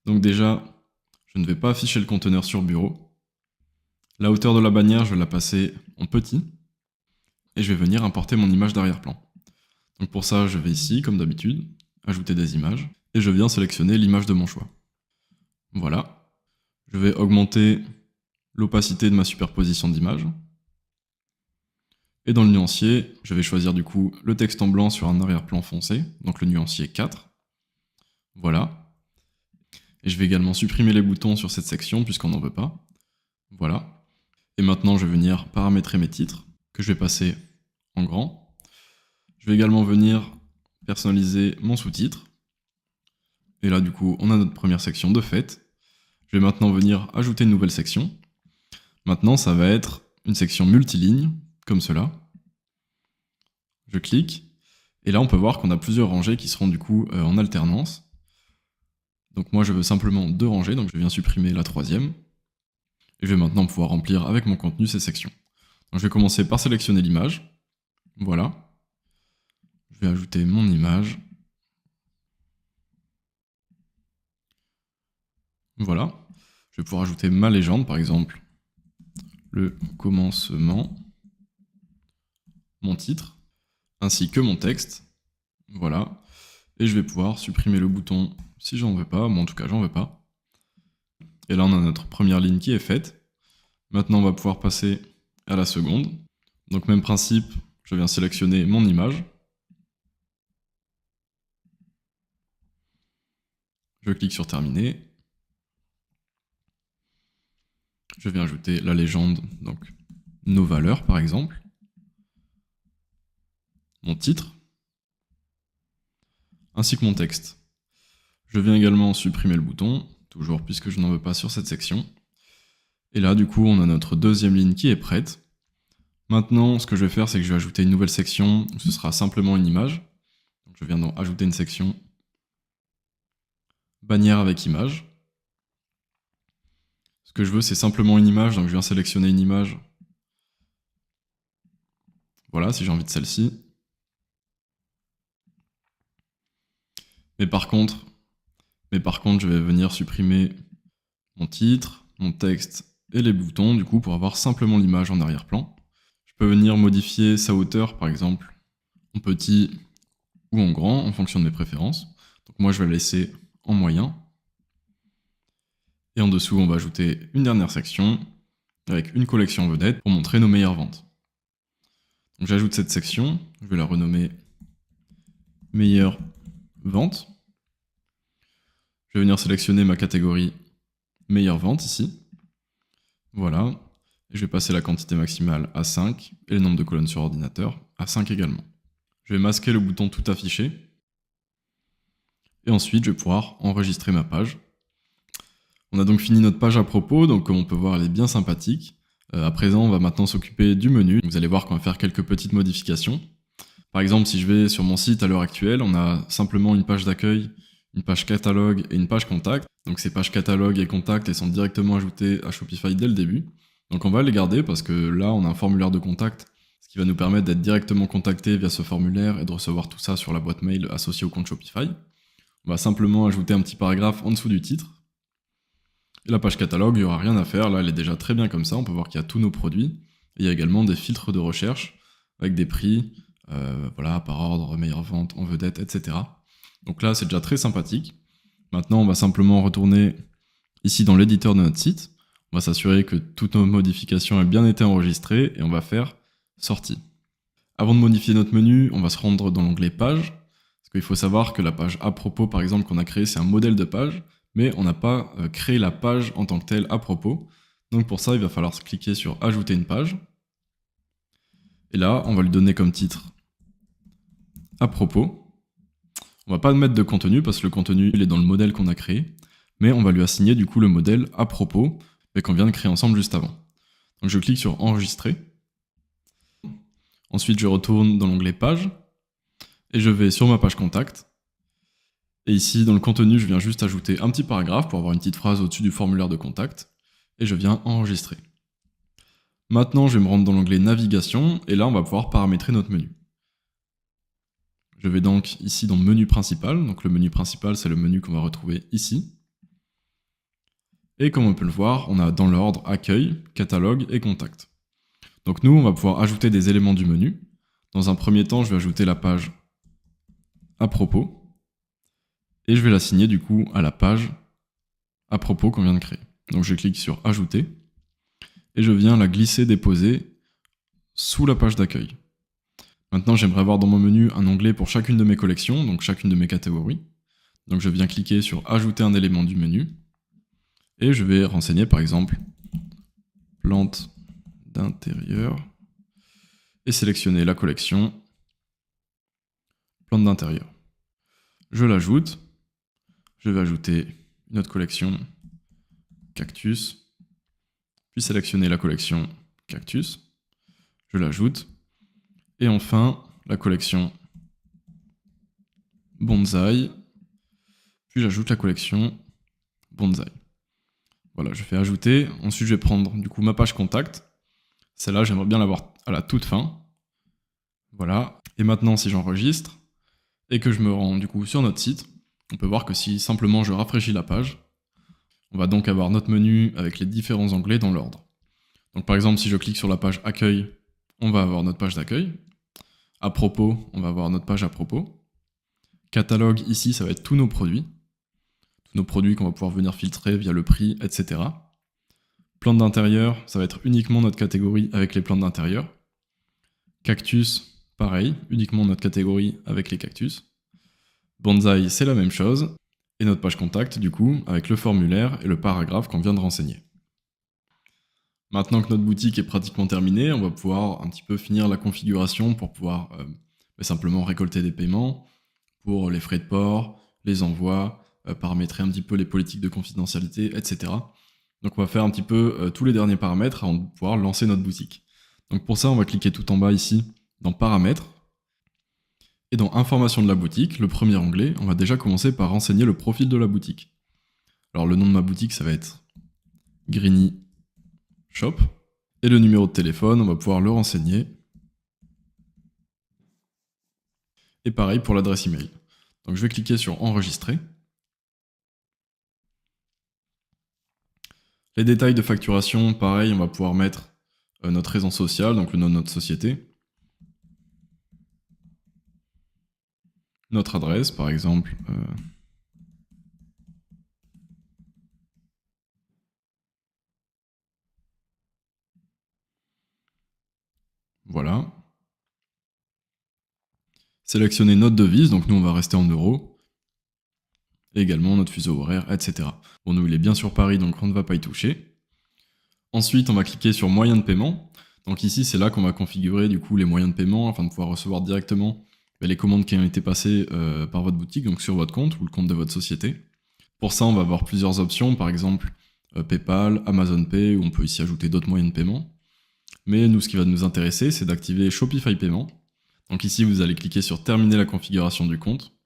Donc déjà, je ne vais pas afficher le conteneur sur bureau. La hauteur de la bannière, je vais la passer en petit. Et je vais venir importer mon image d'arrière-plan. Donc pour ça, je vais ici, comme d'habitude, ajouter des images. Et je viens sélectionner l'image de mon choix. Voilà. Je vais augmenter l'opacité de ma superposition d'images. Et dans le nuancier, je vais choisir du coup le texte en blanc sur un arrière-plan foncé, donc le nuancier 4. Voilà. Et je vais également supprimer les boutons sur cette section puisqu'on n'en veut pas. Voilà. Et maintenant, je vais venir paramétrer mes titres, que je vais passer en grand. Je vais également venir personnaliser mon sous-titre. Et là, du coup, on a notre première section de fait. Je vais maintenant venir ajouter une nouvelle section. Maintenant, ça va être une section multiligne, comme cela. Je clique, et là, on peut voir qu'on a plusieurs rangées qui seront du coup en alternance. Donc moi, je veux simplement 2 rangées, donc je viens supprimer la 3e. Et je vais maintenant pouvoir remplir avec mon contenu ces sections. Donc je vais commencer par sélectionner l'image. Voilà. Je vais ajouter mon image. Voilà. Je vais pouvoir ajouter ma légende, par exemple. Le commencement. Mon titre. Ainsi que mon texte. Voilà. Et je vais pouvoir supprimer le bouton si j'en veux pas. Bon, en tout cas, j'en veux pas. Et là, on a notre première ligne qui est faite. Maintenant, on va pouvoir passer à la seconde. Donc même principe, je viens sélectionner mon image. Je clique sur terminer. Je viens ajouter la légende, donc nos valeurs par exemple. Mon titre. Ainsi que mon texte. Je viens également supprimer le bouton, toujours puisque je n'en veux pas sur cette section. Et là, du coup, on a notre deuxième ligne qui est prête. Maintenant, ce que je vais faire, c'est que je vais ajouter une nouvelle section, où ce sera simplement une image. Donc je viens donc ajouter une section bannière avec image. Ce que je veux, c'est simplement une image, donc je viens sélectionner une image. Voilà, si j'ai envie de celle-ci. Mais par contre, je vais venir supprimer mon titre, mon texte et les boutons, du coup, pour avoir simplement l'image en arrière-plan. Je peux venir modifier sa hauteur, par exemple, en petit ou en grand, en fonction de mes préférences. Donc moi, je vais la laisser en moyen. Et en dessous, on va ajouter une dernière section avec une collection vedette pour montrer nos meilleures ventes. Donc j'ajoute cette section, je vais la renommer meilleures ventes. Je vais venir sélectionner ma catégorie meilleures ventes ici. Voilà. Et je vais passer la quantité maximale à 5 et le nombre de colonnes sur ordinateur à 5 également. Je vais masquer le bouton tout affiché. Et ensuite, je vais pouvoir enregistrer ma page. On a donc fini notre page à propos, donc comme on peut voir, elle est bien sympathique. À présent, on va maintenant s'occuper du menu. Vous allez voir qu'on va faire quelques petites modifications. Par exemple, si je vais sur mon site à l'heure actuelle, on a simplement une page d'accueil, une page catalogue et une page contact. Donc ces pages catalogue et contact, elles sont directement ajoutées à Shopify dès le début. Donc on va les garder parce que là, on a un formulaire de contact, ce qui va nous permettre d'être directement contacté via ce formulaire et de recevoir tout ça sur la boîte mail associée au compte Shopify. On va simplement ajouter un petit paragraphe en dessous du titre. Et la page catalogue, il n'y aura rien à faire, là elle est déjà très bien comme ça, on peut voir qu'il y a tous nos produits. Et il y a également des filtres de recherche avec des prix, voilà, par ordre, meilleure vente, en vedette, etc. Donc là c'est déjà très sympathique. Maintenant on va simplement retourner ici dans l'éditeur de notre site. On va s'assurer que toutes nos modifications aient bien été enregistrées et on va faire sortie. Avant de modifier notre menu, on va se rendre dans l'onglet page. Parce qu'il faut savoir que la page à propos par exemple qu'on a créée, c'est un modèle de page. Mais on n'a pas créé la page en tant que telle à propos. Donc pour ça, il va falloir cliquer sur « Ajouter une page ». Et là, on va lui donner comme titre « À propos ». On va pas mettre de contenu parce que le contenu il est dans le modèle qu'on a créé. Mais on va lui assigner du coup le modèle « À propos » qu'on vient de créer ensemble juste avant. Donc je clique sur « Enregistrer ». Ensuite, je retourne dans l'onglet « Page » et je vais sur ma page « Contact ». Et ici, dans le contenu, je viens juste ajouter un petit paragraphe pour avoir une petite phrase au-dessus du formulaire de contact. Et je viens enregistrer. Maintenant, je vais me rendre dans l'onglet Navigation, et là, on va pouvoir paramétrer notre menu. Je vais donc ici dans Menu principal. Donc le menu principal, c'est le menu qu'on va retrouver ici. Et comme on peut le voir, on a dans l'ordre Accueil, Catalogue et Contact. Donc nous, on va pouvoir ajouter des éléments du menu. Dans un premier temps, je vais ajouter la page À propos. Et je vais l'assigner du coup à la page à propos qu'on vient de créer. Donc je clique sur Ajouter, et je viens la glisser-déposer sous la page d'accueil. Maintenant j'aimerais avoir dans mon menu un onglet pour chacune de mes collections, donc chacune de mes catégories. Donc je viens cliquer sur Ajouter un élément du menu, et je vais renseigner par exemple plantes d'intérieur, et sélectionner la collection plantes d'intérieur. Je l'ajoute. Je vais ajouter une autre collection, cactus, puis sélectionner la collection cactus, je l'ajoute, et enfin la collection bonsaï, puis j'ajoute la collection bonsaï. Voilà, je fais ajouter, ensuite je vais prendre du coup ma page contact, celle-là j'aimerais bien l'avoir à la toute fin, voilà, et maintenant si j'enregistre, et que je me rends du coup sur notre site, on peut voir que si simplement je rafraîchis la page, on va donc avoir notre menu avec les différents onglets dans l'ordre. Donc par exemple, si je clique sur la page Accueil, on va avoir notre page d'accueil. À propos, on va avoir notre page à propos. Catalogue, ici, ça va être tous nos produits. Tous nos produits qu'on va pouvoir venir filtrer via le prix, etc. Plantes d'intérieur, ça va être uniquement notre catégorie avec les plantes d'intérieur. Cactus, pareil, uniquement notre catégorie avec les cactus. Bonsaï, c'est la même chose, et notre page contact, du coup, avec le formulaire et le paragraphe qu'on vient de renseigner. Maintenant que notre boutique est pratiquement terminée, on va pouvoir un petit peu finir la configuration pour pouvoir simplement récolter des paiements, pour les frais de port, les envois, paramétrer un petit peu les politiques de confidentialité, etc. Donc on va faire un petit peu tous les derniers paramètres avant de pouvoir lancer notre boutique. Donc pour ça, on va cliquer tout en bas ici, dans Paramètres, et dans Informations de la boutique, le premier onglet, on va déjà commencer par renseigner le profil de la boutique. Alors le nom de ma boutique, ça va être Greeny Shop. Et le numéro de téléphone, on va pouvoir le renseigner. Et pareil pour l'adresse email. Donc je vais cliquer sur enregistrer. Les détails de facturation, pareil, on va pouvoir mettre notre raison sociale, donc le nom de notre société. Notre adresse, par exemple. Voilà. Sélectionner notre devise, donc nous on va rester en euros. Et également notre fuseau horaire, etc. Bon, nous il est bien sur Paris, donc on ne va pas y toucher. Ensuite, on va cliquer sur moyens de paiement. Donc ici, c'est là qu'on va configurer du coup les moyens de paiement afin de pouvoir recevoir directement les commandes qui ont été passées par votre boutique, donc sur votre compte ou le compte de votre société. Pour ça, on va avoir plusieurs options, par exemple PayPal, Amazon Pay, ou on peut ici ajouter d'autres moyens de paiement. Mais nous, ce qui va nous intéresser, c'est d'activer Shopify Paiement. Donc ici, vous allez cliquer sur Terminer la configuration du compte.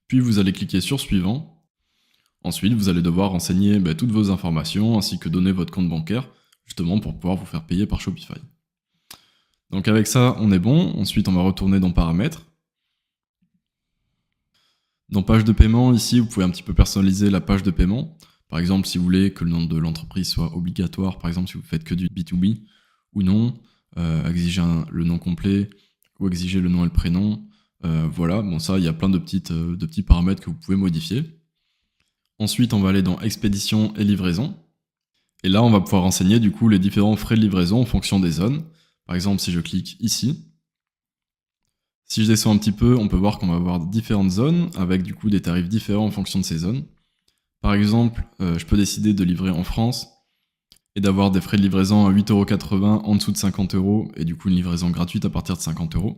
Puis vous allez cliquer sur Suivant. Ensuite, vous allez devoir renseigner toutes vos informations ainsi que donner votre compte bancaire, justement pour pouvoir vous faire payer par Shopify. Donc avec ça, on est bon. Ensuite, on va retourner dans Paramètres. Dans Page de paiement, ici, vous pouvez un petit peu personnaliser la page de paiement. Par exemple, si vous voulez que le nom de l'entreprise soit obligatoire, par exemple si vous faites que du B2B, ou non, exiger le nom complet, ou exiger le nom et le prénom. Voilà, bon ça, il y a plein de petits paramètres que vous pouvez modifier. Ensuite, on va aller dans Expédition et livraison. Et là, on va pouvoir renseigner du coup les différents frais de livraison en fonction des zones. Par exemple, si je clique ici, si je descends un petit peu, on peut voir qu'on va avoir différentes zones avec du coup des tarifs différents en fonction de ces zones. Par exemple, je peux décider de livrer en France et d'avoir des frais de livraison à 8,80€ en dessous de 50€ et du coup une livraison gratuite à partir de 50€.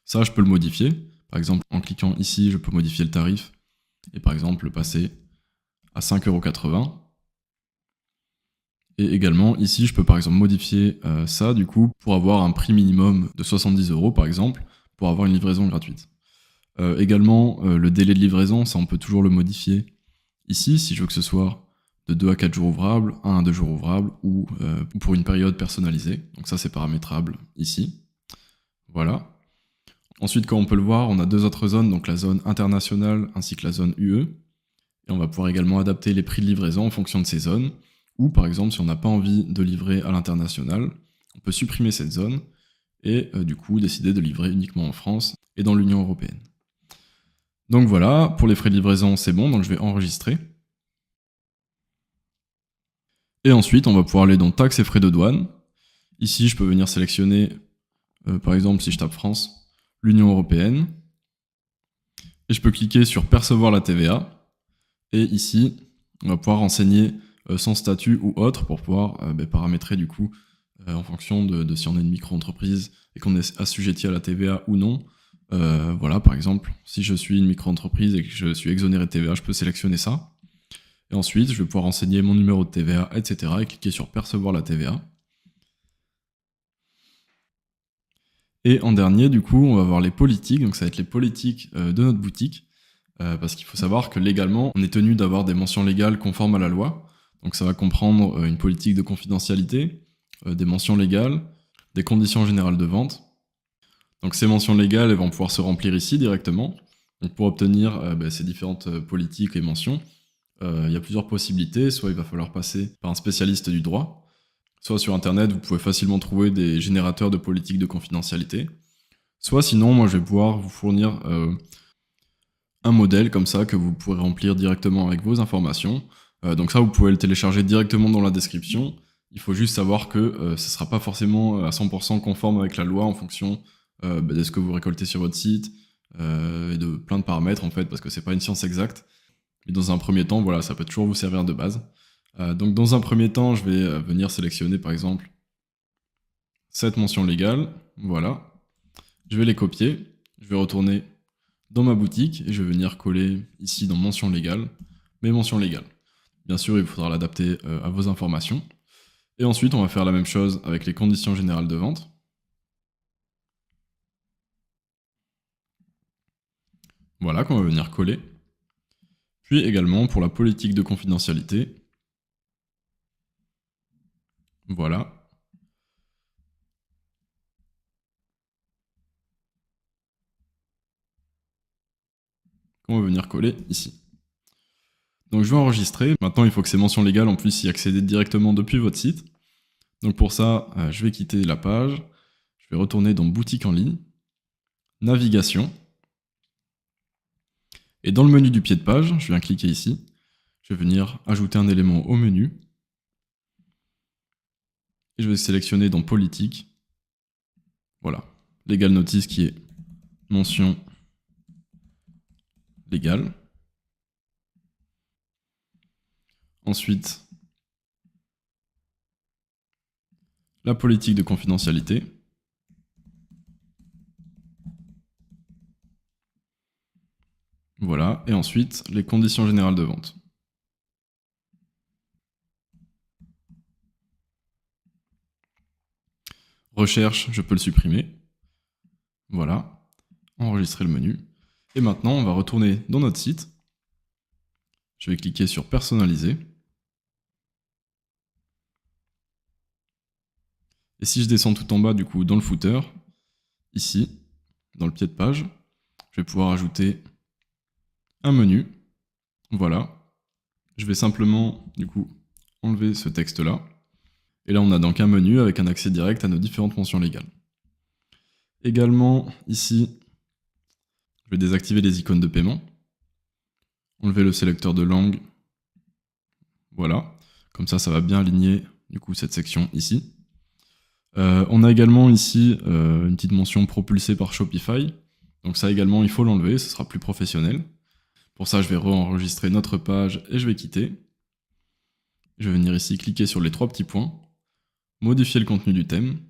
Ça, je peux le modifier. Par exemple, en cliquant ici, je peux modifier le tarif et par exemple le passer à 5,80€. Et également, ici, je peux par exemple modifier ça, du coup, pour avoir un prix minimum de 70€ par exemple, pour avoir une livraison gratuite. Également, le délai de livraison, ça on peut toujours le modifier ici, si je veux que ce soit de 2 à 4 jours ouvrables, 1 à 2 jours ouvrables, ou pour une période personnalisée. Donc ça, c'est paramétrable ici. Voilà. Ensuite, comme on peut le voir, on a deux autres zones, donc la zone internationale ainsi que la zone UE. Et on va pouvoir également adapter les prix de livraison en fonction de ces zones. Ou par exemple, si on n'a pas envie de livrer à l'international, on peut supprimer cette zone et du coup décider de livrer uniquement en France et dans l'Union européenne. Donc voilà, pour les frais de livraison, c'est bon, donc je vais enregistrer. Et ensuite, on va pouvoir aller dans taxes et frais de douane. Ici, je peux venir sélectionner, par exemple, si je tape France, l'Union européenne. Et je peux cliquer sur percevoir la TVA. Et ici, on va pouvoir renseigner son statut ou autre pour pouvoir paramétrer du coup en fonction de si on est une micro-entreprise et qu'on est assujetti à la TVA ou non. Voilà, par exemple, si je suis une micro-entreprise et que je suis exonéré de TVA, je peux sélectionner ça. Et ensuite, je vais pouvoir renseigner mon numéro de TVA, etc. et cliquer sur percevoir la TVA. Et en dernier, du coup, on va voir les politiques. Donc ça va être les politiques de notre boutique. Parce qu'il faut savoir que légalement, on est tenu d'avoir des mentions légales conformes à la loi. Donc ça va comprendre une politique de confidentialité, des mentions légales, des conditions générales de vente. Donc ces mentions légales, elles vont pouvoir se remplir ici directement. Donc pour obtenir ces différentes politiques et mentions, il y a plusieurs possibilités. Soit il va falloir passer par un spécialiste du droit, soit sur internet, vous pouvez facilement trouver des générateurs de politiques de confidentialité. Soit sinon, moi je vais pouvoir vous fournir un modèle comme ça que vous pourrez remplir directement avec vos informations. Donc ça, vous pouvez le télécharger directement dans la description. Il faut juste savoir que ce ne sera pas forcément à 100% conforme avec la loi en fonction de ce que vous récoltez sur votre site et de plein de paramètres en fait, parce que c'est pas une science exacte. Mais dans un premier temps, voilà, ça peut toujours vous servir de base. Donc dans un premier temps, je vais venir sélectionner par exemple cette mention légale. Voilà. Je vais les copier. Je vais retourner dans ma boutique et je vais venir coller ici dans mention légale mes mentions légales. Bien sûr, il faudra l'adapter à vos informations. Et ensuite, on va faire la même chose avec les conditions générales de vente. Voilà, qu'on va venir coller. Puis également pour la politique de confidentialité. Voilà. On va venir coller ici. Donc je vais enregistrer. Maintenant, il faut que ces mentions légales, on puisse y accéder directement depuis votre site. Donc pour ça, je vais quitter la page. Je vais retourner dans boutique en ligne, navigation. Et dans le menu du pied de page, je viens cliquer ici. Je vais venir ajouter un élément au menu. Et je vais sélectionner dans politique. Voilà. Legal notice qui est mention légale. Ensuite, la politique de confidentialité. Voilà. Et ensuite, les conditions générales de vente. Recherche, je peux le supprimer. Voilà. Enregistrer le menu. Et maintenant, on va retourner dans notre site. Je vais cliquer sur personnaliser. Et si je descends tout en bas, du coup, dans le footer, ici, dans le pied de page, je vais pouvoir ajouter un menu. Voilà. Je vais simplement, du coup, enlever ce texte-là. Et là, on a donc un menu avec un accès direct à nos différentes mentions légales. Également, ici, je vais désactiver les icônes de paiement. Enlever le sélecteur de langue. Voilà. Comme ça va bien aligner, du coup, cette section ici. On a également ici une petite mention propulsée par Shopify. Donc ça également, il faut l'enlever, ce sera plus professionnel. Pour ça, je vais re-enregistrer notre page et je vais quitter. Je vais venir ici cliquer sur les 3 petits points, modifier le contenu du thème,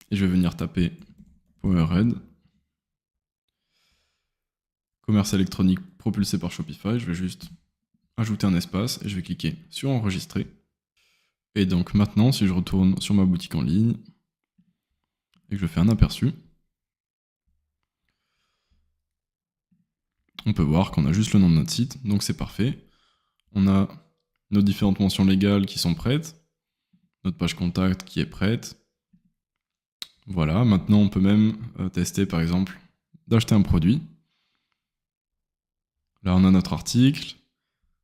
et je vais venir taper Powerhead, commerce électronique propulsé par Shopify. Je vais juste ajouter un espace et je vais cliquer sur enregistrer. Et donc maintenant, si je retourne sur ma boutique en ligne et que je fais un aperçu, on peut voir qu'on a juste le nom de notre site, donc c'est parfait. On a nos différentes mentions légales qui sont prêtes, notre page contact qui est prête. Voilà, maintenant on peut même tester par exemple d'acheter un produit. Là on a notre article,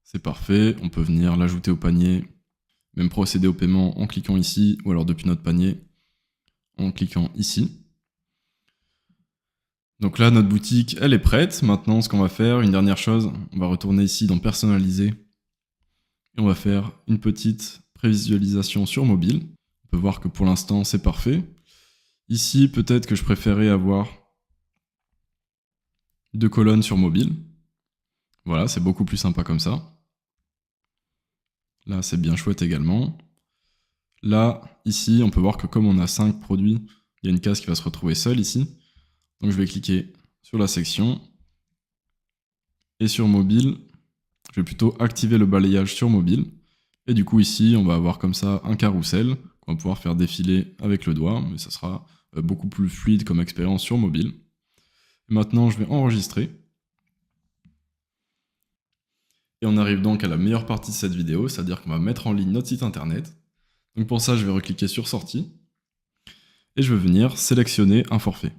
c'est parfait, on peut venir l'ajouter au panier, même procéder au paiement en cliquant ici, ou alors depuis notre panier en cliquant ici. Donc là notre boutique elle est prête. Maintenant ce qu'on va faire, une dernière chose, on va retourner ici dans personnaliser et on va faire une petite prévisualisation sur mobile. On peut voir que pour l'instant c'est parfait. Ici peut-être que je préférais avoir 2 colonnes sur mobile. Voilà, c'est beaucoup plus sympa comme ça. Là c'est bien chouette également. Là, ici, on peut voir que comme on a 5 produits, il y a une case qui va se retrouver seule ici. Donc je vais cliquer sur la section. Et sur mobile, je vais plutôt activer le balayage sur mobile. Et du coup ici, on va avoir comme ça un carrousel qu'on va pouvoir faire défiler avec le doigt, mais ça sera beaucoup plus fluide comme expérience sur mobile. Et maintenant, je vais enregistrer. Et on arrive donc à la meilleure partie de cette vidéo, c'est-à-dire qu'on va mettre en ligne notre site internet. Donc pour ça, je vais recliquer sur sortie. Et je vais venir sélectionner un forfait.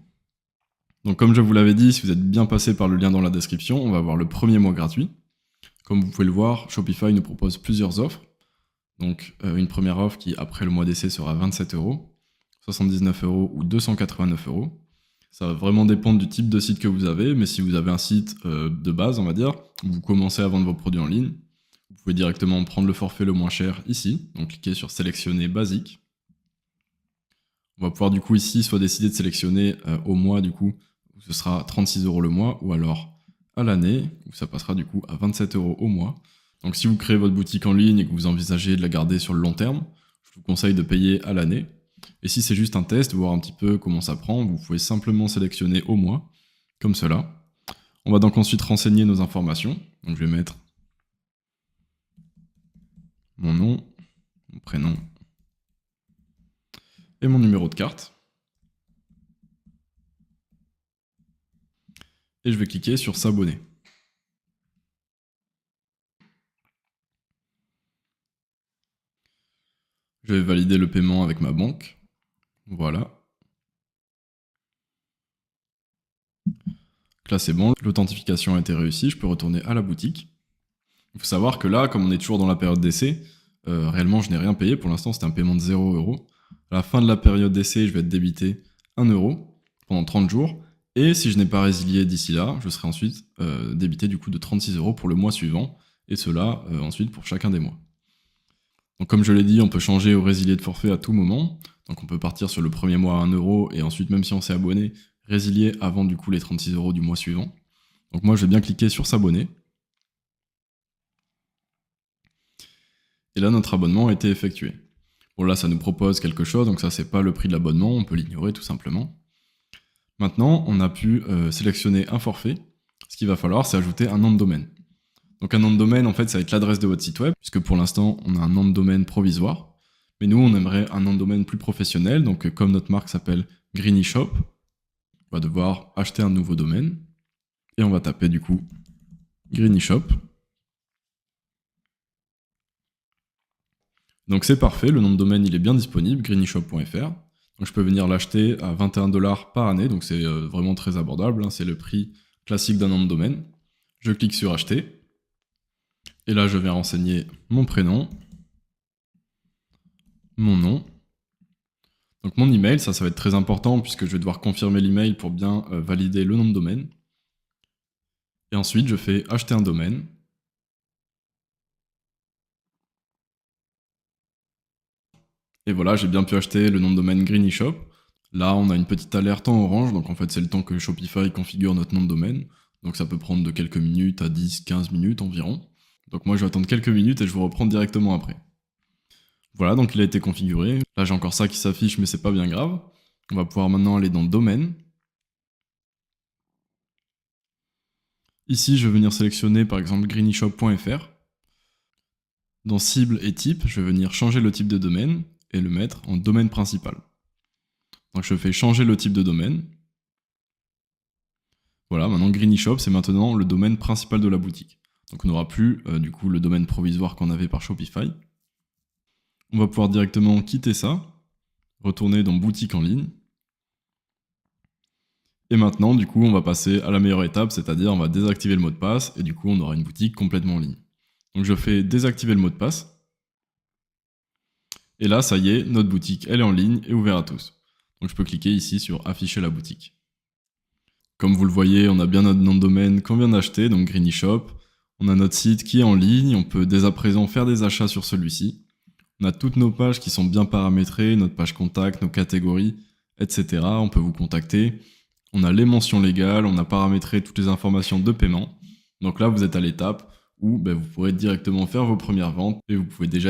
Donc comme je vous l'avais dit, si vous êtes bien passé par le lien dans la description, on va avoir le premier mois gratuit. Comme vous pouvez le voir, Shopify nous propose plusieurs offres. Donc une première offre qui, après le mois d'essai, sera 27 €, 79 € ou 289 €. Ça va vraiment dépendre du type de site que vous avez, mais si vous avez un site de base, on va dire, où vous commencez à vendre vos produits en ligne, vous pouvez directement prendre le forfait le moins cher ici, donc cliquez sur sélectionner basique. On va pouvoir du coup ici soit décider de sélectionner au mois du coup, où ce sera 36 € le mois, ou alors à l'année, où ça passera du coup à 27 € au mois. Donc si vous créez votre boutique en ligne et que vous envisagez de la garder sur le long terme, je vous conseille de payer à l'année. Et si c'est juste un test, voir un petit peu comment ça prend, vous pouvez simplement sélectionner au mois, comme cela. On va donc ensuite renseigner nos informations. Donc je vais mettre mon nom, mon prénom et mon numéro de carte. Et je vais cliquer sur s'abonner. Je vais valider le paiement avec ma banque. Voilà. Là c'est bon, l'authentification a été réussie, je peux retourner à la boutique. Il faut savoir que là, comme on est toujours dans la période d'essai, réellement je n'ai rien payé, pour l'instant c'était un paiement de 0 €. À la fin de la période d'essai, je vais être débité 1 € pendant 30 jours, et si je n'ai pas résilié d'ici là, je serai ensuite débité du coup de 36 € pour le mois suivant, et cela ensuite pour chacun des mois. Donc comme je l'ai dit, on peut changer ou résilier de forfait à tout moment, donc on peut partir sur le premier mois à 1 €, et ensuite même si on s'est abonné, résilier avant du coup les 36 € du mois suivant. Donc moi je vais bien cliquer sur s'abonner. Et là notre abonnement a été effectué. Bon là ça nous propose quelque chose, donc ça c'est pas le prix de l'abonnement, on peut l'ignorer tout simplement. Maintenant on a pu sélectionner un forfait, ce qu'il va falloir c'est ajouter un nom de domaine. Donc un nom de domaine en fait ça va être l'adresse de votre site web, puisque pour l'instant on a un nom de domaine provisoire, mais nous on aimerait un nom de domaine plus professionnel, donc comme notre marque s'appelle Greeny Shop, on va devoir acheter un nouveau domaine, et on va taper du coup Greeny Shop. Donc c'est parfait, le nom de domaine il est bien disponible, greenyshop.fr. Donc je peux venir l'acheter à 21 $ par année, donc c'est vraiment très abordable, hein, c'est le prix classique d'un nom de domaine. Je clique sur acheter, et là je vais renseigner mon prénom, mon nom. Donc mon email, ça va être très important puisque je vais devoir confirmer l'email pour bien valider le nom de domaine. Et ensuite je fais acheter un domaine. Et voilà, j'ai bien pu acheter le nom de domaine Greeny Shop. Là, on a une petite alerte en orange, donc en fait, c'est le temps que Shopify configure notre nom de domaine. Donc ça peut prendre de quelques minutes à 10-15 minutes environ. Donc moi, je vais attendre quelques minutes et je vous reprends directement après. Voilà, donc il a été configuré. Là, j'ai encore ça qui s'affiche, mais c'est pas bien grave. On va pouvoir maintenant aller dans Domaine. Ici, je vais venir sélectionner par exemple greenyshop.fr. Dans Cible et Type, je vais venir changer le type de domaine et le mettre en domaine principal. Donc je fais changer le type de domaine. Voilà, maintenant Greeny Shop, c'est maintenant le domaine principal de la boutique. Donc on n'aura plus du coup le domaine provisoire qu'on avait par Shopify. On va pouvoir directement quitter ça, retourner dans boutique en ligne. Et maintenant, du coup, on va passer à la meilleure étape, c'est-à-dire on va désactiver le mot de passe et du coup on aura une boutique complètement en ligne. Donc je fais désactiver le mot de passe. Et là, ça y est, notre boutique, elle est en ligne et ouverte à tous. Donc je peux cliquer ici sur afficher la boutique. Comme vous le voyez, on a bien notre nom de domaine qu'on vient d'acheter, donc Greeny Shop. On a notre site qui est en ligne, on peut dès à présent faire des achats sur celui-ci. On a toutes nos pages qui sont bien paramétrées, notre page contact, nos catégories, etc. On peut vous contacter. On a les mentions légales, on a paramétré toutes les informations de paiement. Donc là, vous êtes à l'étape où vous pourrez directement faire vos premières ventes et vous pouvez déjà